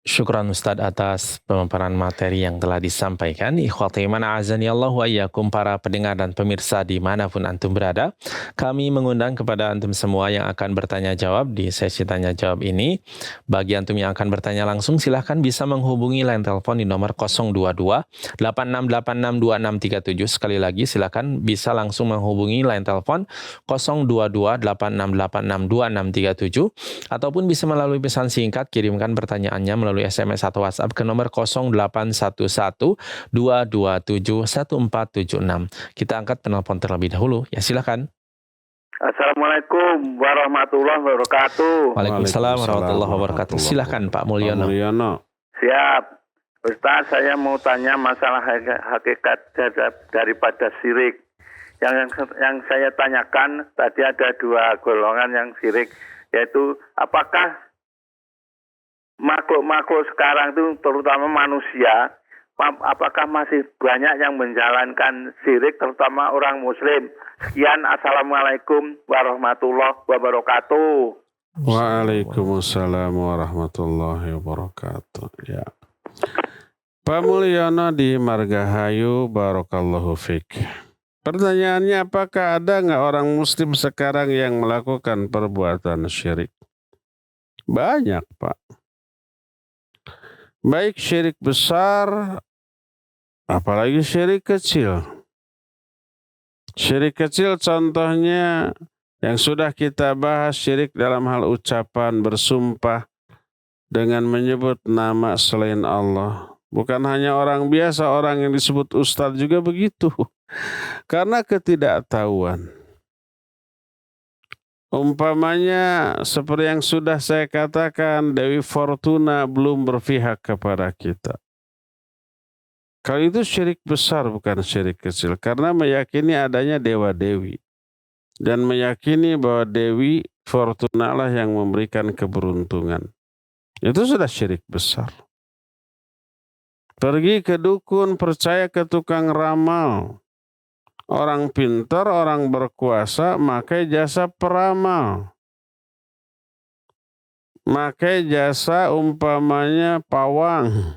Speaker 3: Syukran Ustadz atas pemaparan materi yang telah disampaikan. Ikhwati iman a'azani Allah wa iyyakum, para pendengar dan pemirsa dimanapun antum berada. Kami mengundang kepada antum semua yang akan bertanya jawab di sesi tanya jawab ini. Bagi antum yang akan bertanya langsung, silahkan bisa menghubungi line telepon di nomor 022 8686 2637. Sekali lagi silahkan bisa langsung menghubungi line telepon 022 8686 2637 ataupun bisa melalui pesan singkat, kirimkan pertanyaannya melalui SMS atau WhatsApp ke nomor 0811 227 1476. Kita angkat penelpon terlebih dahulu. Ya, silakan.
Speaker 4: Assalamualaikum warahmatullahi wabarakatuh.
Speaker 3: Waalaikumsalam warahmatullahi wabarakatuh. Silakan Pak Mulyono.
Speaker 4: Siap. Ustaz, saya mau tanya masalah hakikat daripada syirik. Yang saya tanyakan tadi ada dua golongan yang syirik, yaitu apakah makhluk-makhluk sekarang itu terutama manusia, apakah masih banyak yang menjalankan syirik terutama orang muslim? Sekian, assalamualaikum warahmatullahi wabarakatuh.
Speaker 2: Waalaikumsalam warahmatullahi wabarakatuh. Ya. Pak Mulyono di Margahayu, barakallahu fik. Pertanyaannya, apakah ada nggak orang muslim sekarang yang melakukan perbuatan syirik? Banyak, Pak. Baik syirik besar, apalagi syirik kecil. Syirik kecil contohnya yang sudah kita bahas, syirik dalam hal ucapan bersumpah dengan menyebut nama selain Allah. Bukan hanya orang biasa, orang yang disebut ustadz juga begitu. Karena ketidaktahuan. Umpamanya seperti yang sudah saya katakan, Dewi Fortuna belum berpihak kepada kita. Kalau itu syirik besar, bukan syirik kecil. Karena meyakini adanya dewa-dewi. Dan meyakini bahwa Dewi Fortuna lah yang memberikan keberuntungan. Itu sudah syirik besar. Pergi ke dukun, percaya ke tukang ramal. Orang pintar, orang berkuasa, makai jasa peramal. Makai jasa umpamanya pawang.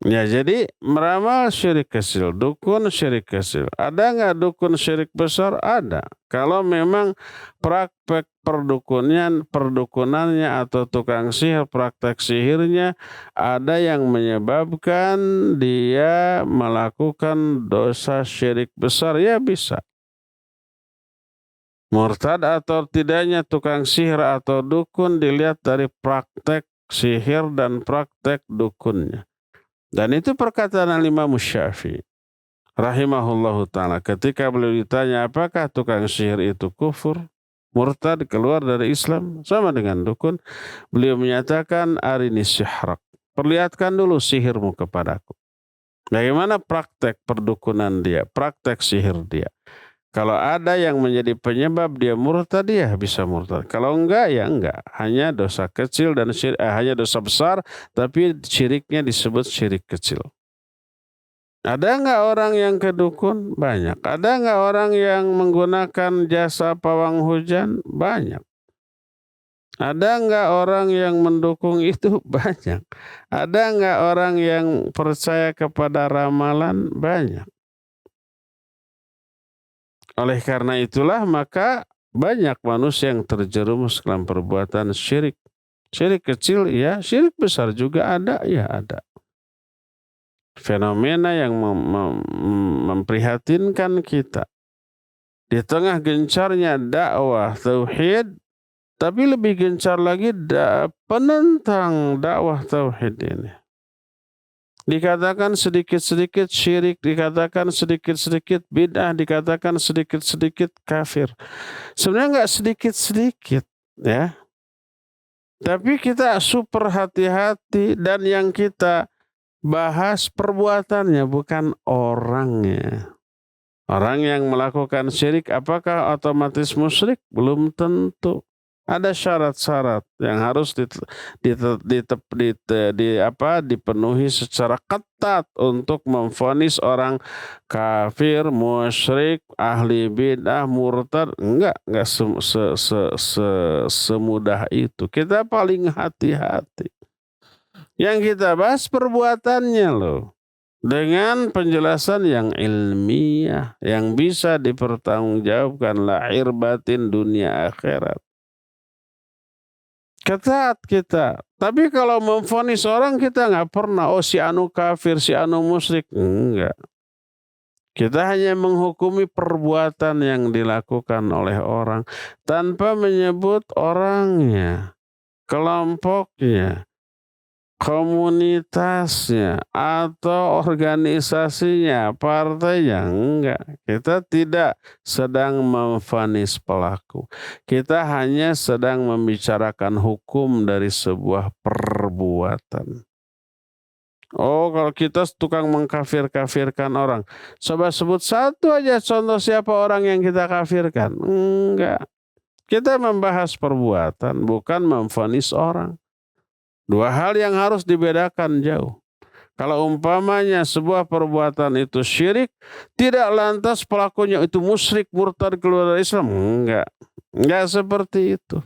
Speaker 2: Ya, jadi meramal syirik kecil, dukun syirik kecil. Ada nggak dukun syirik besar? Ada. Kalau memang praktek perdukunannya atau tukang sihir, praktek sihirnya ada yang menyebabkan dia melakukan dosa syirik besar, ya bisa. Murtad atau tidaknya tukang sihir atau dukun dilihat dari praktek sihir dan praktek dukunnya. Dan itu perkataan Imam Syafi'i rahimahullahu ta'ala ketika beliau ditanya apakah tukang sihir itu kufur, murtad, keluar dari Islam sama dengan dukun, beliau menyatakan arini sihrak, perlihatkan dulu sihirmu kepadaku. Bagaimana praktek perdukunan dia, praktek sihir dia. Kalau ada yang menjadi penyebab dia murtad, dia bisa murtad. Kalau enggak, ya enggak. Hanya dosa kecil dan hanya dosa besar, tapi syiriknya disebut syirik kecil. Ada enggak orang yang ke dukun? Banyak. Ada enggak orang yang menggunakan jasa pawang hujan? Banyak. Ada nggak orang yang mendukung itu? Banyak. Ada nggak orang yang percaya kepada ramalan? Banyak. Oleh karena itulah maka banyak manusia yang terjerumus dalam perbuatan syirik. Syirik kecil ya, syirik besar juga ada, ya ada. Fenomena yang memprihatinkan kita. Di tengah gencarnya dakwah tauhid, tapi lebih gencar lagi penentang dakwah tauhid ini. Dikatakan sedikit-sedikit syirik, dikatakan sedikit-sedikit bid'ah, dikatakan sedikit-sedikit kafir. Sebenarnya nggak sedikit-sedikit, ya. Tapi kita super hati-hati dan yang kita bahas perbuatannya bukan orangnya. Orang yang melakukan syirik apakah otomatis musyrik? Belum tentu. Ada syarat-syarat yang harus dipenuhi secara ketat untuk memvonis orang kafir, musyrik, ahli bid'ah, murtad. Enggak semudah itu. Kita paling hati-hati. Yang kita bahas perbuatannya loh. Dengan penjelasan yang ilmiah, yang bisa dipertanggungjawabkan lahir batin dunia akhirat. Ketat kita. Tapi kalau memvonis orang kita nggak pernah, oh si anu kafir, si anu musyrik. Enggak. Kita hanya menghukumi perbuatan yang dilakukan oleh orang tanpa menyebut orangnya, kelompoknya, komunitasnya, atau organisasinya, partainya. Enggak. Kita tidak sedang memvonis pelaku. Kita hanya sedang membicarakan hukum dari sebuah perbuatan. Oh, kalau kita tukang mengkafir-kafirkan orang, coba sebut satu aja contoh siapa orang yang kita kafirkan. Enggak. Kita membahas perbuatan, bukan memvonis orang. Dua hal yang harus dibedakan jauh. Kalau umpamanya sebuah perbuatan itu syirik, tidak lantas pelakunya itu musyrik, murtad, keluar dari Islam. Enggak seperti itu.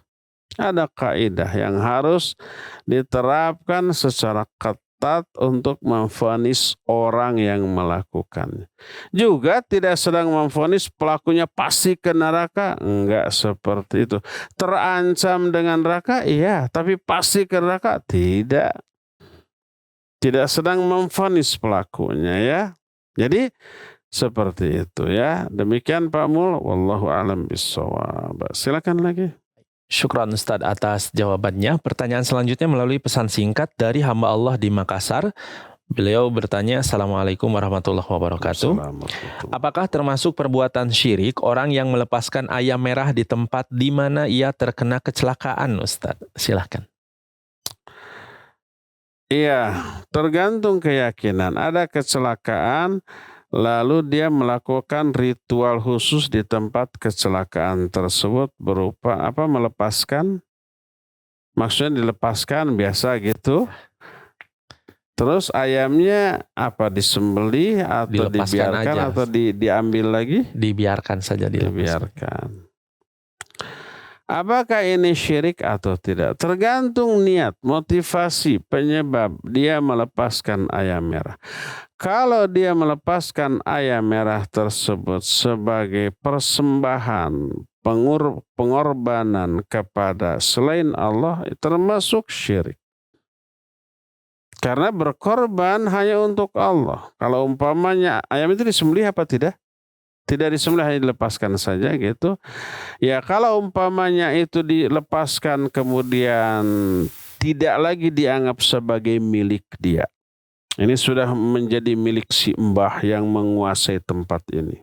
Speaker 2: Ada kaidah yang harus diterapkan secara ketat untuk memvonis orang yang melakukannya. Juga tidak sedang memvonis pelakunya pasti ke neraka. Enggak seperti itu. Terancam dengan neraka, iya. Tapi pasti ke neraka, tidak. Tidak sedang memvonis pelakunya, ya. Jadi seperti itu, ya. Demikian Pak Mul. Wallahu a'lam bishawab. Silakan lagi.
Speaker 3: Syukran Ustadz atas jawabannya. Pertanyaan selanjutnya melalui pesan singkat dari hamba Allah di Makassar. Beliau bertanya, Assalamualaikum warahmatullahi wabarakatuh. Apakah termasuk perbuatan syirik orang yang melepaskan ayam merah di tempat di mana ia terkena kecelakaan, Ustadz? Silahkan.
Speaker 2: Iya, tergantung keyakinan. Ada kecelakaan, lalu dia melakukan ritual khusus di tempat kecelakaan tersebut berupa apa? Melepaskan. Maksudnya dilepaskan biasa gitu. Terus ayamnya apa? Disembelih atau
Speaker 3: Dilepaskan
Speaker 2: dibiarkan
Speaker 3: aja.
Speaker 2: atau diambil lagi?
Speaker 3: Dibiarkan saja
Speaker 2: Dibiarkan. Apakah ini syirik atau tidak? Tergantung niat, motivasi, penyebab dia melepaskan ayam merah. Kalau dia melepaskan ayam merah tersebut sebagai persembahan, pengorbanan kepada selain Allah, termasuk syirik. Karena berkorban hanya untuk Allah. Kalau umpamanya ayam itu disembelih apa tidak? Tidak disembelih, hanya dilepaskan saja gitu. Ya kalau umpamanya itu dilepaskan kemudian tidak lagi dianggap sebagai milik dia. Ini sudah menjadi milik si mbah yang menguasai tempat ini.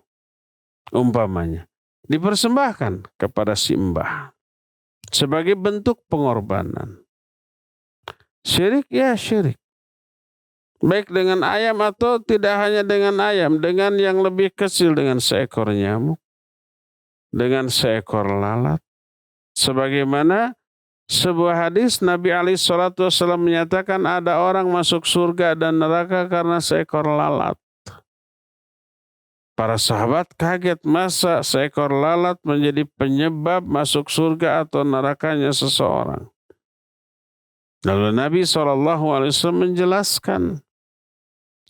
Speaker 2: Umpamanya dipersembahkan kepada si mbah sebagai bentuk pengorbanan. Syirik ya syirik. Baik dengan ayam atau tidak hanya dengan ayam, dengan yang lebih kecil, dengan seekor nyamuk, dengan seekor lalat. Sebagaimana sebuah hadis Nabi SAW menyatakan ada orang masuk surga dan neraka karena seekor lalat. Para sahabat kaget, masa seekor lalat menjadi penyebab masuk surga atau nerakanya seseorang. Lalu Nabi SAW menjelaskan,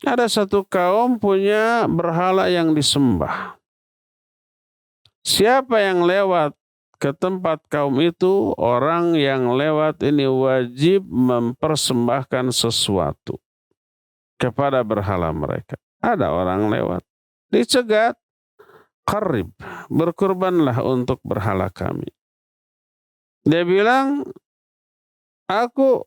Speaker 2: ada satu kaum punya berhala yang disembah. Siapa yang lewat ke tempat kaum itu, orang yang lewat ini wajib mempersembahkan sesuatu kepada berhala mereka. Ada orang lewat, dicegat, qarib, berkurbanlah untuk berhala kami. Dia bilang, aku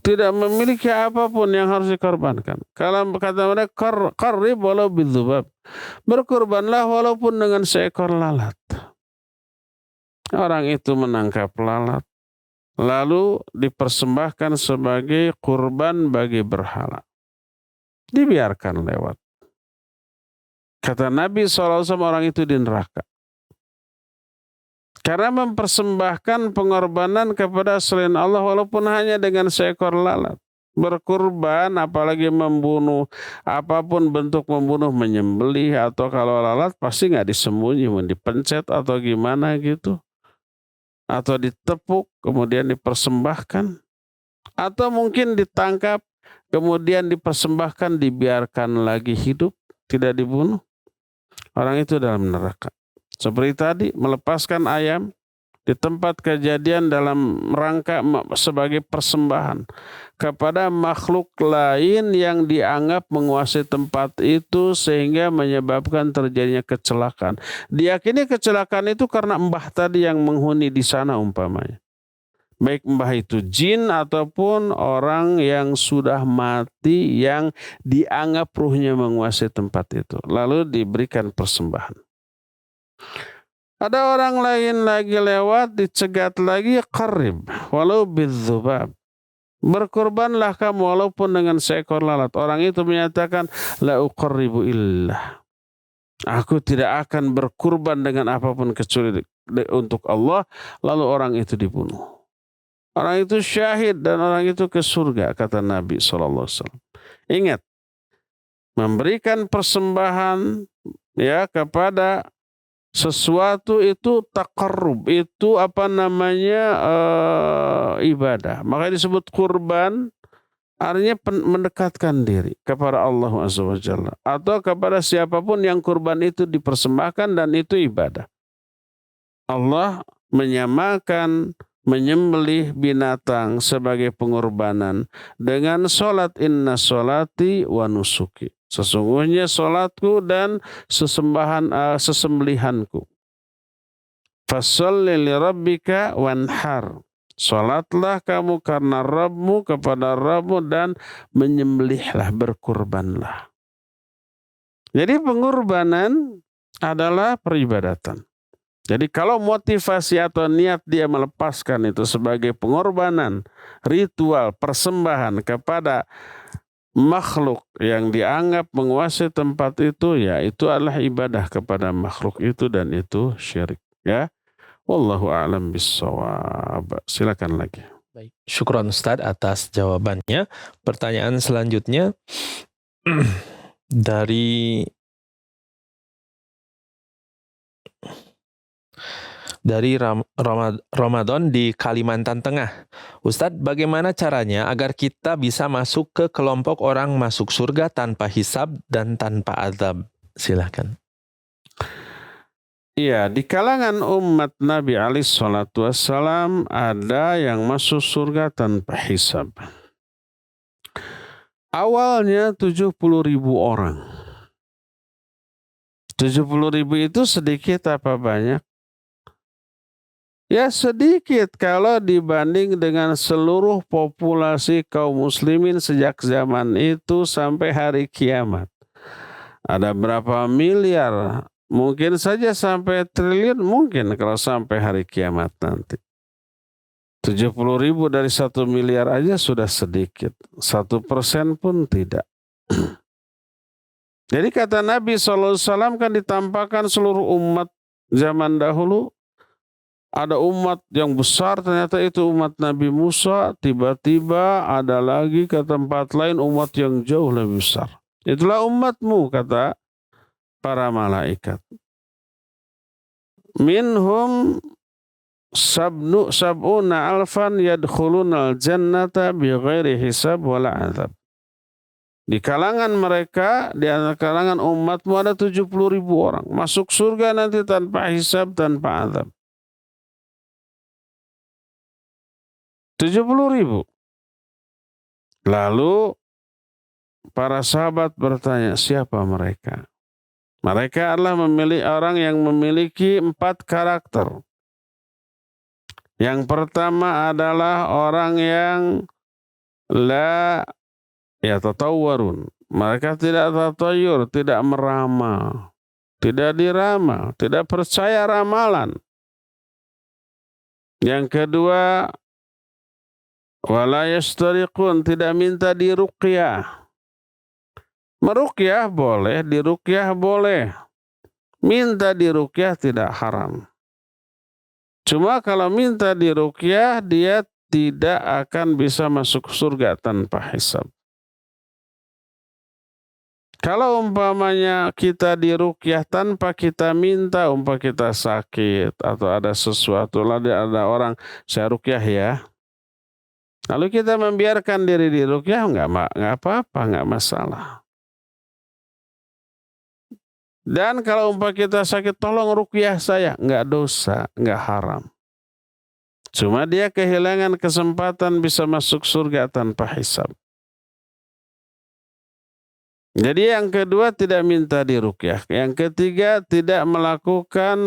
Speaker 2: tidak memiliki apapun yang harus dikorbankan. Kalau kata mereka, qarib walau bidzubab, berkurbanlah walaupun dengan seekor lalat. Orang itu menangkap lalat, lalu dipersembahkan sebagai kurban bagi berhala. Dibiarkan lewat. Kata Nabi SAW, orang itu di neraka. Karena mempersembahkan pengorbanan kepada selain Allah walaupun hanya dengan seekor lalat. Berkurban, apalagi membunuh, apapun bentuk membunuh, menyembelih, atau kalau lalat pasti nggak disembunyi, dipencet atau gimana gitu. Atau ditepuk, kemudian dipersembahkan. Atau mungkin ditangkap, kemudian dipersembahkan, dibiarkan lagi hidup, tidak dibunuh. Orang itu dalam neraka. Seperti tadi, melepaskan ayam di tempat kejadian dalam rangka sebagai persembahan kepada makhluk lain yang dianggap menguasai tempat itu sehingga menyebabkan terjadinya kecelakaan. Diyakini kecelakaan itu karena mbah tadi yang menghuni di sana umpamanya. Baik mbah itu jin ataupun orang yang sudah mati yang dianggap ruhnya menguasai tempat itu. Lalu diberikan persembahan. Ada orang lain lagi lewat, dicegat lagi, qarib walau bidzubab, berkorbanlah kamu walaupun dengan seekor lalat. Orang itu menyatakan, la uqarribu illah, aku tidak akan berkurban dengan apapun kecuali untuk Allah. Lalu orang itu dibunuh. Orang itu syahid dan orang itu ke surga, kata Nabi SAW. Ingat, memberikan persembahan ya kepada sesuatu itu taqarrub, itu apa namanya ibadah. Makanya disebut kurban, artinya mendekatkan diri kepada Allah SWT atau kepada siapapun yang kurban itu dipersembahkan dan itu ibadah. Allah menyamakan menyembelih binatang sebagai pengorbanan dengan sholat, inna sholati wa nusuki, sesungguhnya sholatku dan sesembelihanku. Fasholli li rabbika wanhar, sholatlah kamu karena Rabbmu, kepada Rabbmu, dan menyembelihlah, berkurbanlah. Jadi pengorbanan adalah peribadatan. Jadi kalau motivasi atau niat dia melepaskan itu sebagai pengorbanan, ritual, persembahan kepada makhluk yang dianggap menguasai tempat itu, ya itu adalah ibadah kepada makhluk itu dan itu syirik. Ya, wallahu a'lam bissawab. Silakan lagi.
Speaker 3: Baik, syukron Ustadz atas jawabannya. Pertanyaan selanjutnya dari Ramadan di Kalimantan Tengah. Ustadz, bagaimana caranya agar kita bisa masuk ke kelompok orang masuk surga tanpa hisab dan tanpa azab? Silakan.
Speaker 2: Iya, di kalangan umat Nabi SAW ada yang masuk surga tanpa hisab. Awalnya 70.000 orang. 70.000 itu sedikit apa banyak? Ya sedikit kalau dibanding dengan seluruh populasi kaum muslimin sejak zaman itu sampai hari kiamat. Ada berapa miliar? Mungkin saja sampai triliun, mungkin kalau sampai hari kiamat nanti. 70.000 dari 1 miliar aja sudah sedikit. 1% pun tidak. Jadi kata Nabi SAW kan ditampakkan seluruh umat zaman dahulu. Ada umat yang besar, ternyata itu umat Nabi Musa. Tiba-tiba ada lagi ke tempat lain umat yang jauh lebih besar. Itulah umatmu, kata para malaikat. Minhum sab'una alfan yadkhulunal jannata bighairi hisab wala azab. Di kalangan mereka, di antara kalangan umatmu ada 70.000 orang masuk surga nanti tanpa hisab, tanpa azab. 70.000. Lalu para sahabat bertanya, siapa mereka? Mereka adalah orang yang memiliki 4 karakter. Yang pertama adalah orang yang la yatatawwarun. Mereka tidak tatayur, tidak meramal, tidak diramal, tidak percaya ramalan. Yang kedua, wala yastariqun, tidak minta diruqyah. Meruqyah boleh, diruqyah boleh. Minta diruqyah tidak haram. Cuma kalau minta diruqyah, dia tidak akan bisa masuk surga tanpa hisab. Kalau umpamanya kita diruqyah tanpa kita minta, kita sakit atau ada sesuatu, lalu ada orang, saya ruqyah ya. Lalu kita membiarkan diri diruqyah, enggak apa-apa, enggak masalah. Dan kalau kita sakit, tolong ruqyah saya, enggak dosa, enggak haram. Cuma dia kehilangan kesempatan bisa masuk surga tanpa hisab. Jadi yang kedua tidak minta diruqyah. Yang ketiga tidak melakukan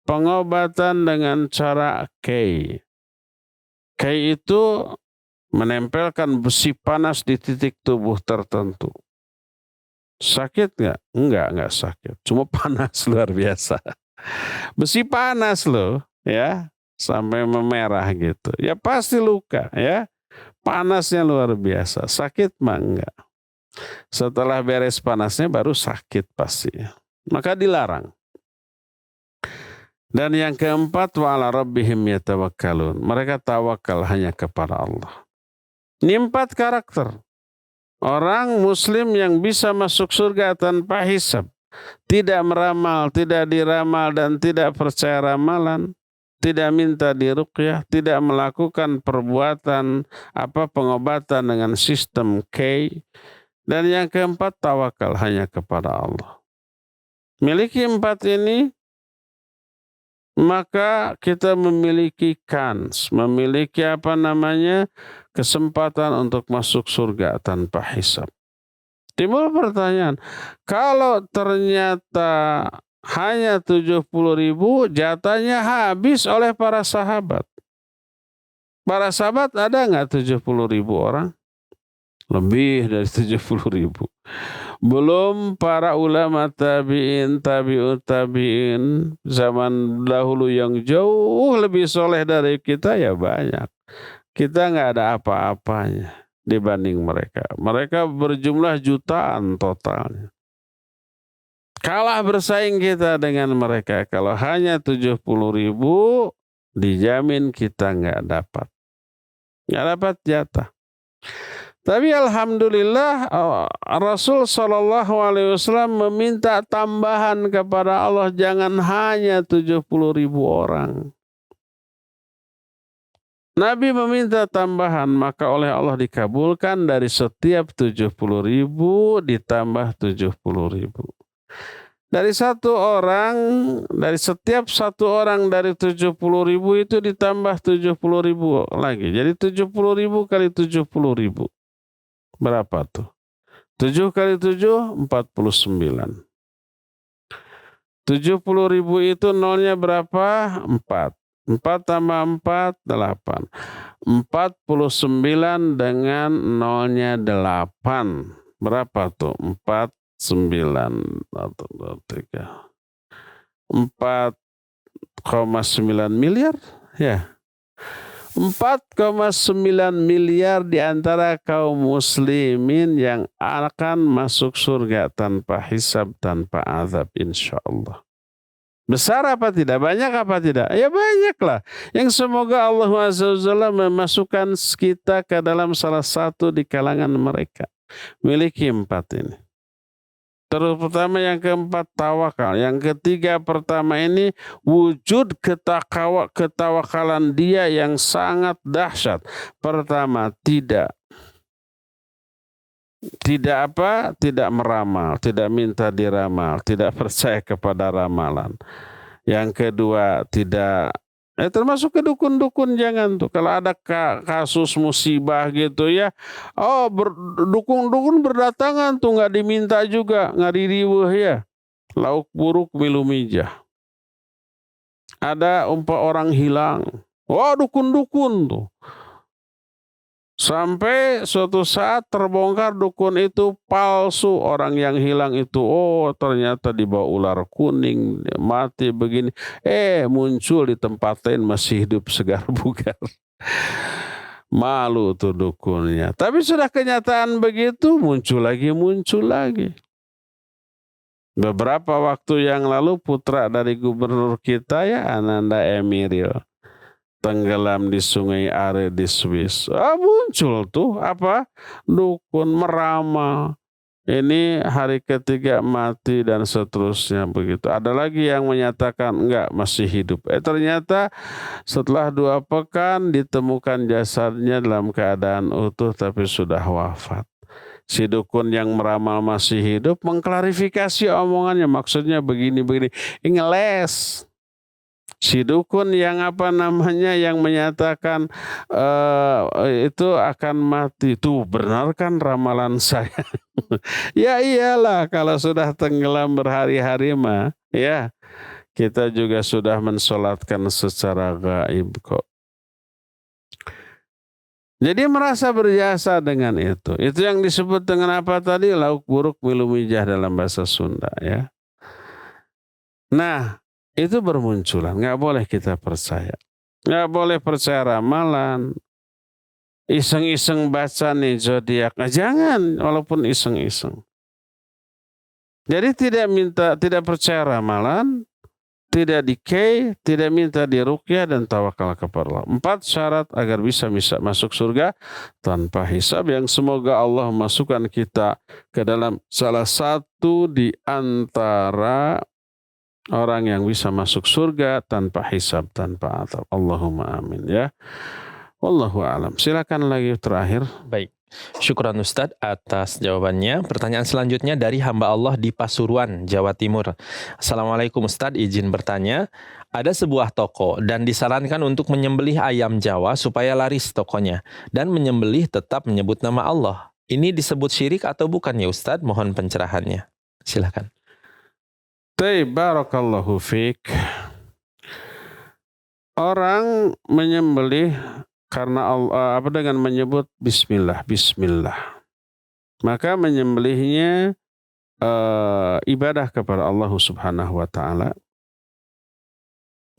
Speaker 2: pengobatan dengan cara kay. Kay itu menempelkan besi panas di titik tubuh tertentu. Sakit nggak? Enggak sakit. Cuma panas luar biasa. Besi panas loh, ya, sampai memerah gitu. Ya pasti luka, ya. Panasnya luar biasa. Sakit mah enggak. Setelah beres panasnya baru sakit pasti. Maka dilarang. Dan yang keempat, wa ala rabbihim yatawakkalun. Mereka tawakal hanya kepada Allah. Ini 4 karakter. Orang muslim yang bisa masuk surga tanpa hisab, tidak meramal, tidak diramal, dan tidak percaya ramalan, tidak minta diruqyah, tidak melakukan perbuatan pengobatan dengan sistem K, dan yang keempat tawakal hanya kepada Allah. Miliki 4 ini, maka kita memiliki kans, memiliki kesempatan untuk masuk surga tanpa hisab. Timbul pertanyaan, kalau ternyata hanya 70.000, jatahnya habis oleh para sahabat. Para sahabat ada nggak 70.000 orang? Lebih dari 70.000. Belum para ulama tabi'in, tabi'ut tabi'in zaman dahulu yang jauh lebih soleh dari kita, ya banyak. Kita nggak ada apa-apanya dibanding mereka. Mereka berjumlah jutaan totalnya. Kalah bersaing kita dengan mereka. Kalau hanya 70.000, dijamin kita nggak dapat jatah. Tapi alhamdulillah Rasul SAW meminta tambahan kepada Allah, jangan hanya 70.000 orang. Nabi meminta tambahan, maka oleh Allah dikabulkan dari setiap 70.000 ditambah 70.000. Dari setiap satu orang dari 70.000 itu ditambah 70.000 lagi. Jadi 70.000 kali 70.000. Berapa tuh? 7 kali 7, 49. 70.000 itu nolnya berapa? 4. 4 tambah 4, 8. 49 dengan nolnya 8. Berapa tuh? 4, 9, 3. 4,9 miliar? Ya. 4,9 miliar di antara kaum muslimin yang akan masuk surga tanpa hisab, tanpa azab, insya Allah. Besar apa tidak? Banyak apa tidak? Ya banyaklah. Yang semoga Allah SWT memasukkan kita ke dalam salah satu di kalangan mereka. Miliki 4 ini. Terus pertama, yang keempat tawakal. Yang ketiga, pertama ini wujud ketawakalan dia yang sangat dahsyat. Pertama, tidak tidak meramal, tidak minta diramal, tidak percaya kepada ramalan. Yang kedua, tidak termasuk ke dukun-dukun, jangan tuh. Kalau ada kasus musibah gitu ya, dukun-dukun berdatangan tuh, nggak diminta juga, ngari riweuh ya. Lauk buruk milu mijah. Ada orang hilang, dukun-dukun tuh. Sampai suatu saat terbongkar dukun itu palsu, orang yang hilang itu ternyata dibawa ular kuning, mati begini. Muncul di tempat lain masih hidup segar bugar. Malu tuh dukunnya. Tapi sudah kenyataan begitu, muncul lagi. Beberapa waktu yang lalu putra dari gubernur kita ya, Ananda Emiril, tenggelam di Sungai Are di Swiss. Muncul tuh dukun meramal. Ini hari ketiga mati dan seterusnya begitu. Ada lagi yang menyatakan enggak, masih hidup. Ternyata setelah 2 pekan ditemukan jasadnya dalam keadaan utuh tapi sudah wafat. Si dukun yang meramal masih hidup mengklarifikasi omongannya, maksudnya begini. Ngeles. Si dukun yang yang menyatakan itu akan mati, tuh benarkan ramalan saya. Ya iyalah, kalau sudah tenggelam berhari-hari mah ya, kita juga sudah mensolatkan secara gaib kok. Jadi merasa berjasa dengan itu. Itu yang disebut dengan apa tadi? Lauk buruk milu mijah dalam bahasa Sunda ya. Nah, itu bermunculan, nggak boleh kita percaya. Nggak boleh percaya ramalan. Iseng-iseng baca nih zodiak, jangan, walaupun iseng-iseng. Jadi tidak percaya ramalan, tidak dikei, tidak minta diruqyah, dan tawakal kepada Allah. 4 syarat agar bisa masuk surga tanpa hisab, yang semoga Allah masukkan kita ke dalam salah satu di antara orang yang bisa masuk surga tanpa hisab, tanpa azab. Allahumma amin ya. Wallahu a'lam. Silakan lagi terakhir.
Speaker 3: Baik. Syukran Ustadz atas jawabannya. Pertanyaan selanjutnya dari hamba Allah di Pasuruan, Jawa Timur. Assalamualaikum Ustadz, izin bertanya. Ada sebuah toko dan disarankan untuk menyembelih ayam Jawa supaya laris tokonya. Dan menyembelih tetap menyebut nama Allah. Ini disebut syirik atau bukan ya Ustadz? Mohon pencerahannya. Silakan.
Speaker 2: Barakallahu fiik. Orang menyembelih karena Allah dengan menyebut bismillah. Maka menyembelihnya ibadah kepada Allah Subhanahu wa taala,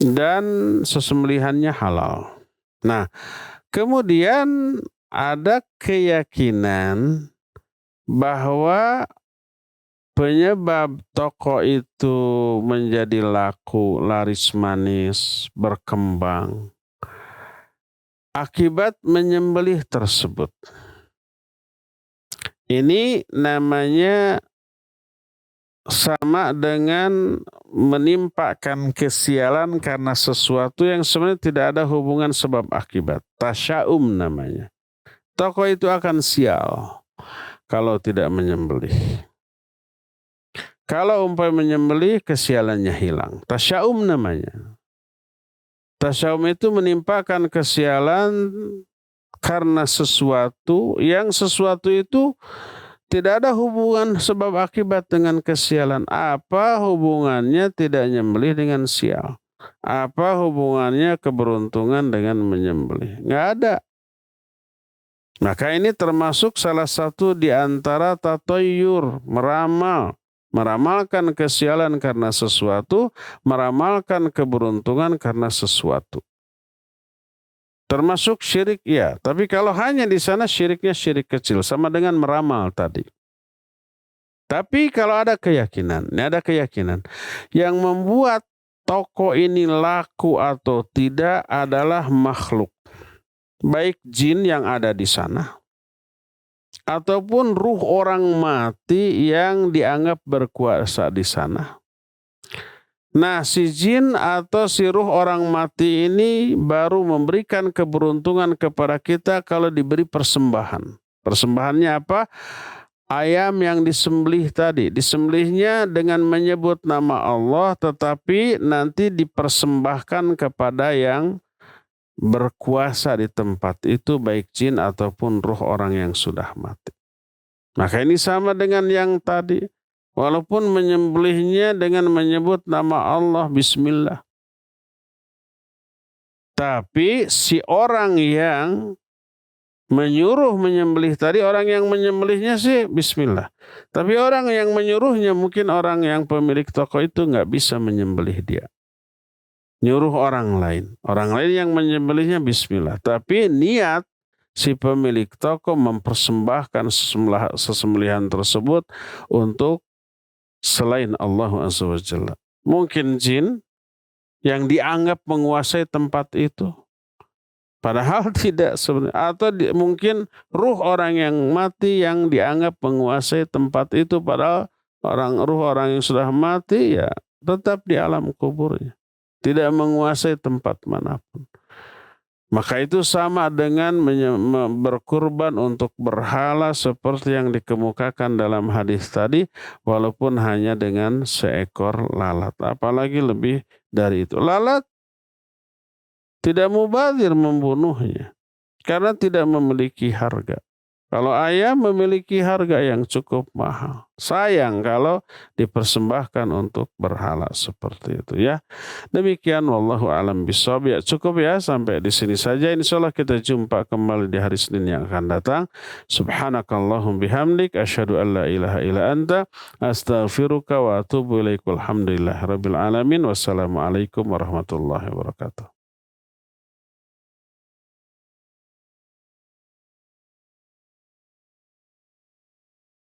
Speaker 2: dan sesembelihannya halal. Nah, kemudian ada keyakinan bahwa penyebab toko itu menjadi laku, laris manis, berkembang akibat menyembelih tersebut. Ini namanya sama dengan menimpakan kesialan karena sesuatu yang sebenarnya tidak ada hubungan sebab akibat. Tasya'um namanya. Toko itu akan sial kalau tidak menyembelih. Kalau menyembelih, kesialannya hilang. Tasya'um namanya. Tasya'um itu menimpakan kesialan karena sesuatu itu tidak ada hubungan sebab akibat dengan kesialan. Apa hubungannya tidak menyembelih dengan sial? Apa hubungannya keberuntungan dengan menyembelih? Nggak ada. Maka ini termasuk salah satu di antara tatoyur, meramalkan kesialan karena sesuatu, meramalkan keberuntungan karena sesuatu. Termasuk syirik ya, tapi kalau hanya di sana syiriknya syirik kecil, sama dengan meramal tadi. Tapi kalau ada keyakinan yang membuat toko ini laku atau tidak adalah makhluk, baik jin yang ada di sana ataupun ruh orang mati yang dianggap berkuasa di sana. Nah, si jin atau si ruh orang mati ini baru memberikan keberuntungan kepada kita kalau diberi persembahan. Persembahannya apa? Ayam yang disembelih tadi. Disembelihnya dengan menyebut nama Allah, tetapi nanti dipersembahkan kepada yang berkuasa di tempat itu, baik jin ataupun ruh orang yang sudah mati. Maka ini sama dengan yang tadi. Walaupun menyembelihnya dengan menyebut nama Allah, bismillah. Tapi si orang yang menyuruh menyembelih tadi, orang yang menyembelihnya sih bismillah. Tapi orang yang menyuruhnya, mungkin orang yang pemilik toko itu nggak bisa menyembelih dia. Nyuruh orang lain. Orang lain yang menyembelihnya bismillah. Tapi niat si pemilik toko mempersembahkan sesembelihan tersebut untuk selain Allah Azza wa Jalla. Mungkin jin yang dianggap menguasai tempat itu, padahal tidak sebenarnya. Atau mungkin ruh orang yang mati yang dianggap menguasai tempat itu, padahal ruh orang yang sudah mati ya tetap di alam kuburnya, tidak menguasai tempat manapun. Maka itu sama dengan berkurban untuk berhala seperti yang dikemukakan dalam hadis tadi, walaupun hanya dengan seekor lalat. Apalagi lebih dari itu. Lalat tidak mubazir membunuhnya karena tidak memiliki harga. Kalau ayam memiliki harga yang cukup mahal. Sayang kalau dipersembahkan untuk berhala seperti itu ya. Demikian wallahu alam bishawab. Ya, cukup ya sampai di sini saja. Insyaallah kita jumpa kembali di hari Senin yang akan datang. Subhanakallahum bihamdik asyhadu an la ilaha illa anta astaghfiruka wa atubu ilaik. Walhamdulillahirabbil alamin. Wassalamualaikum warahmatullahi wabarakatuh.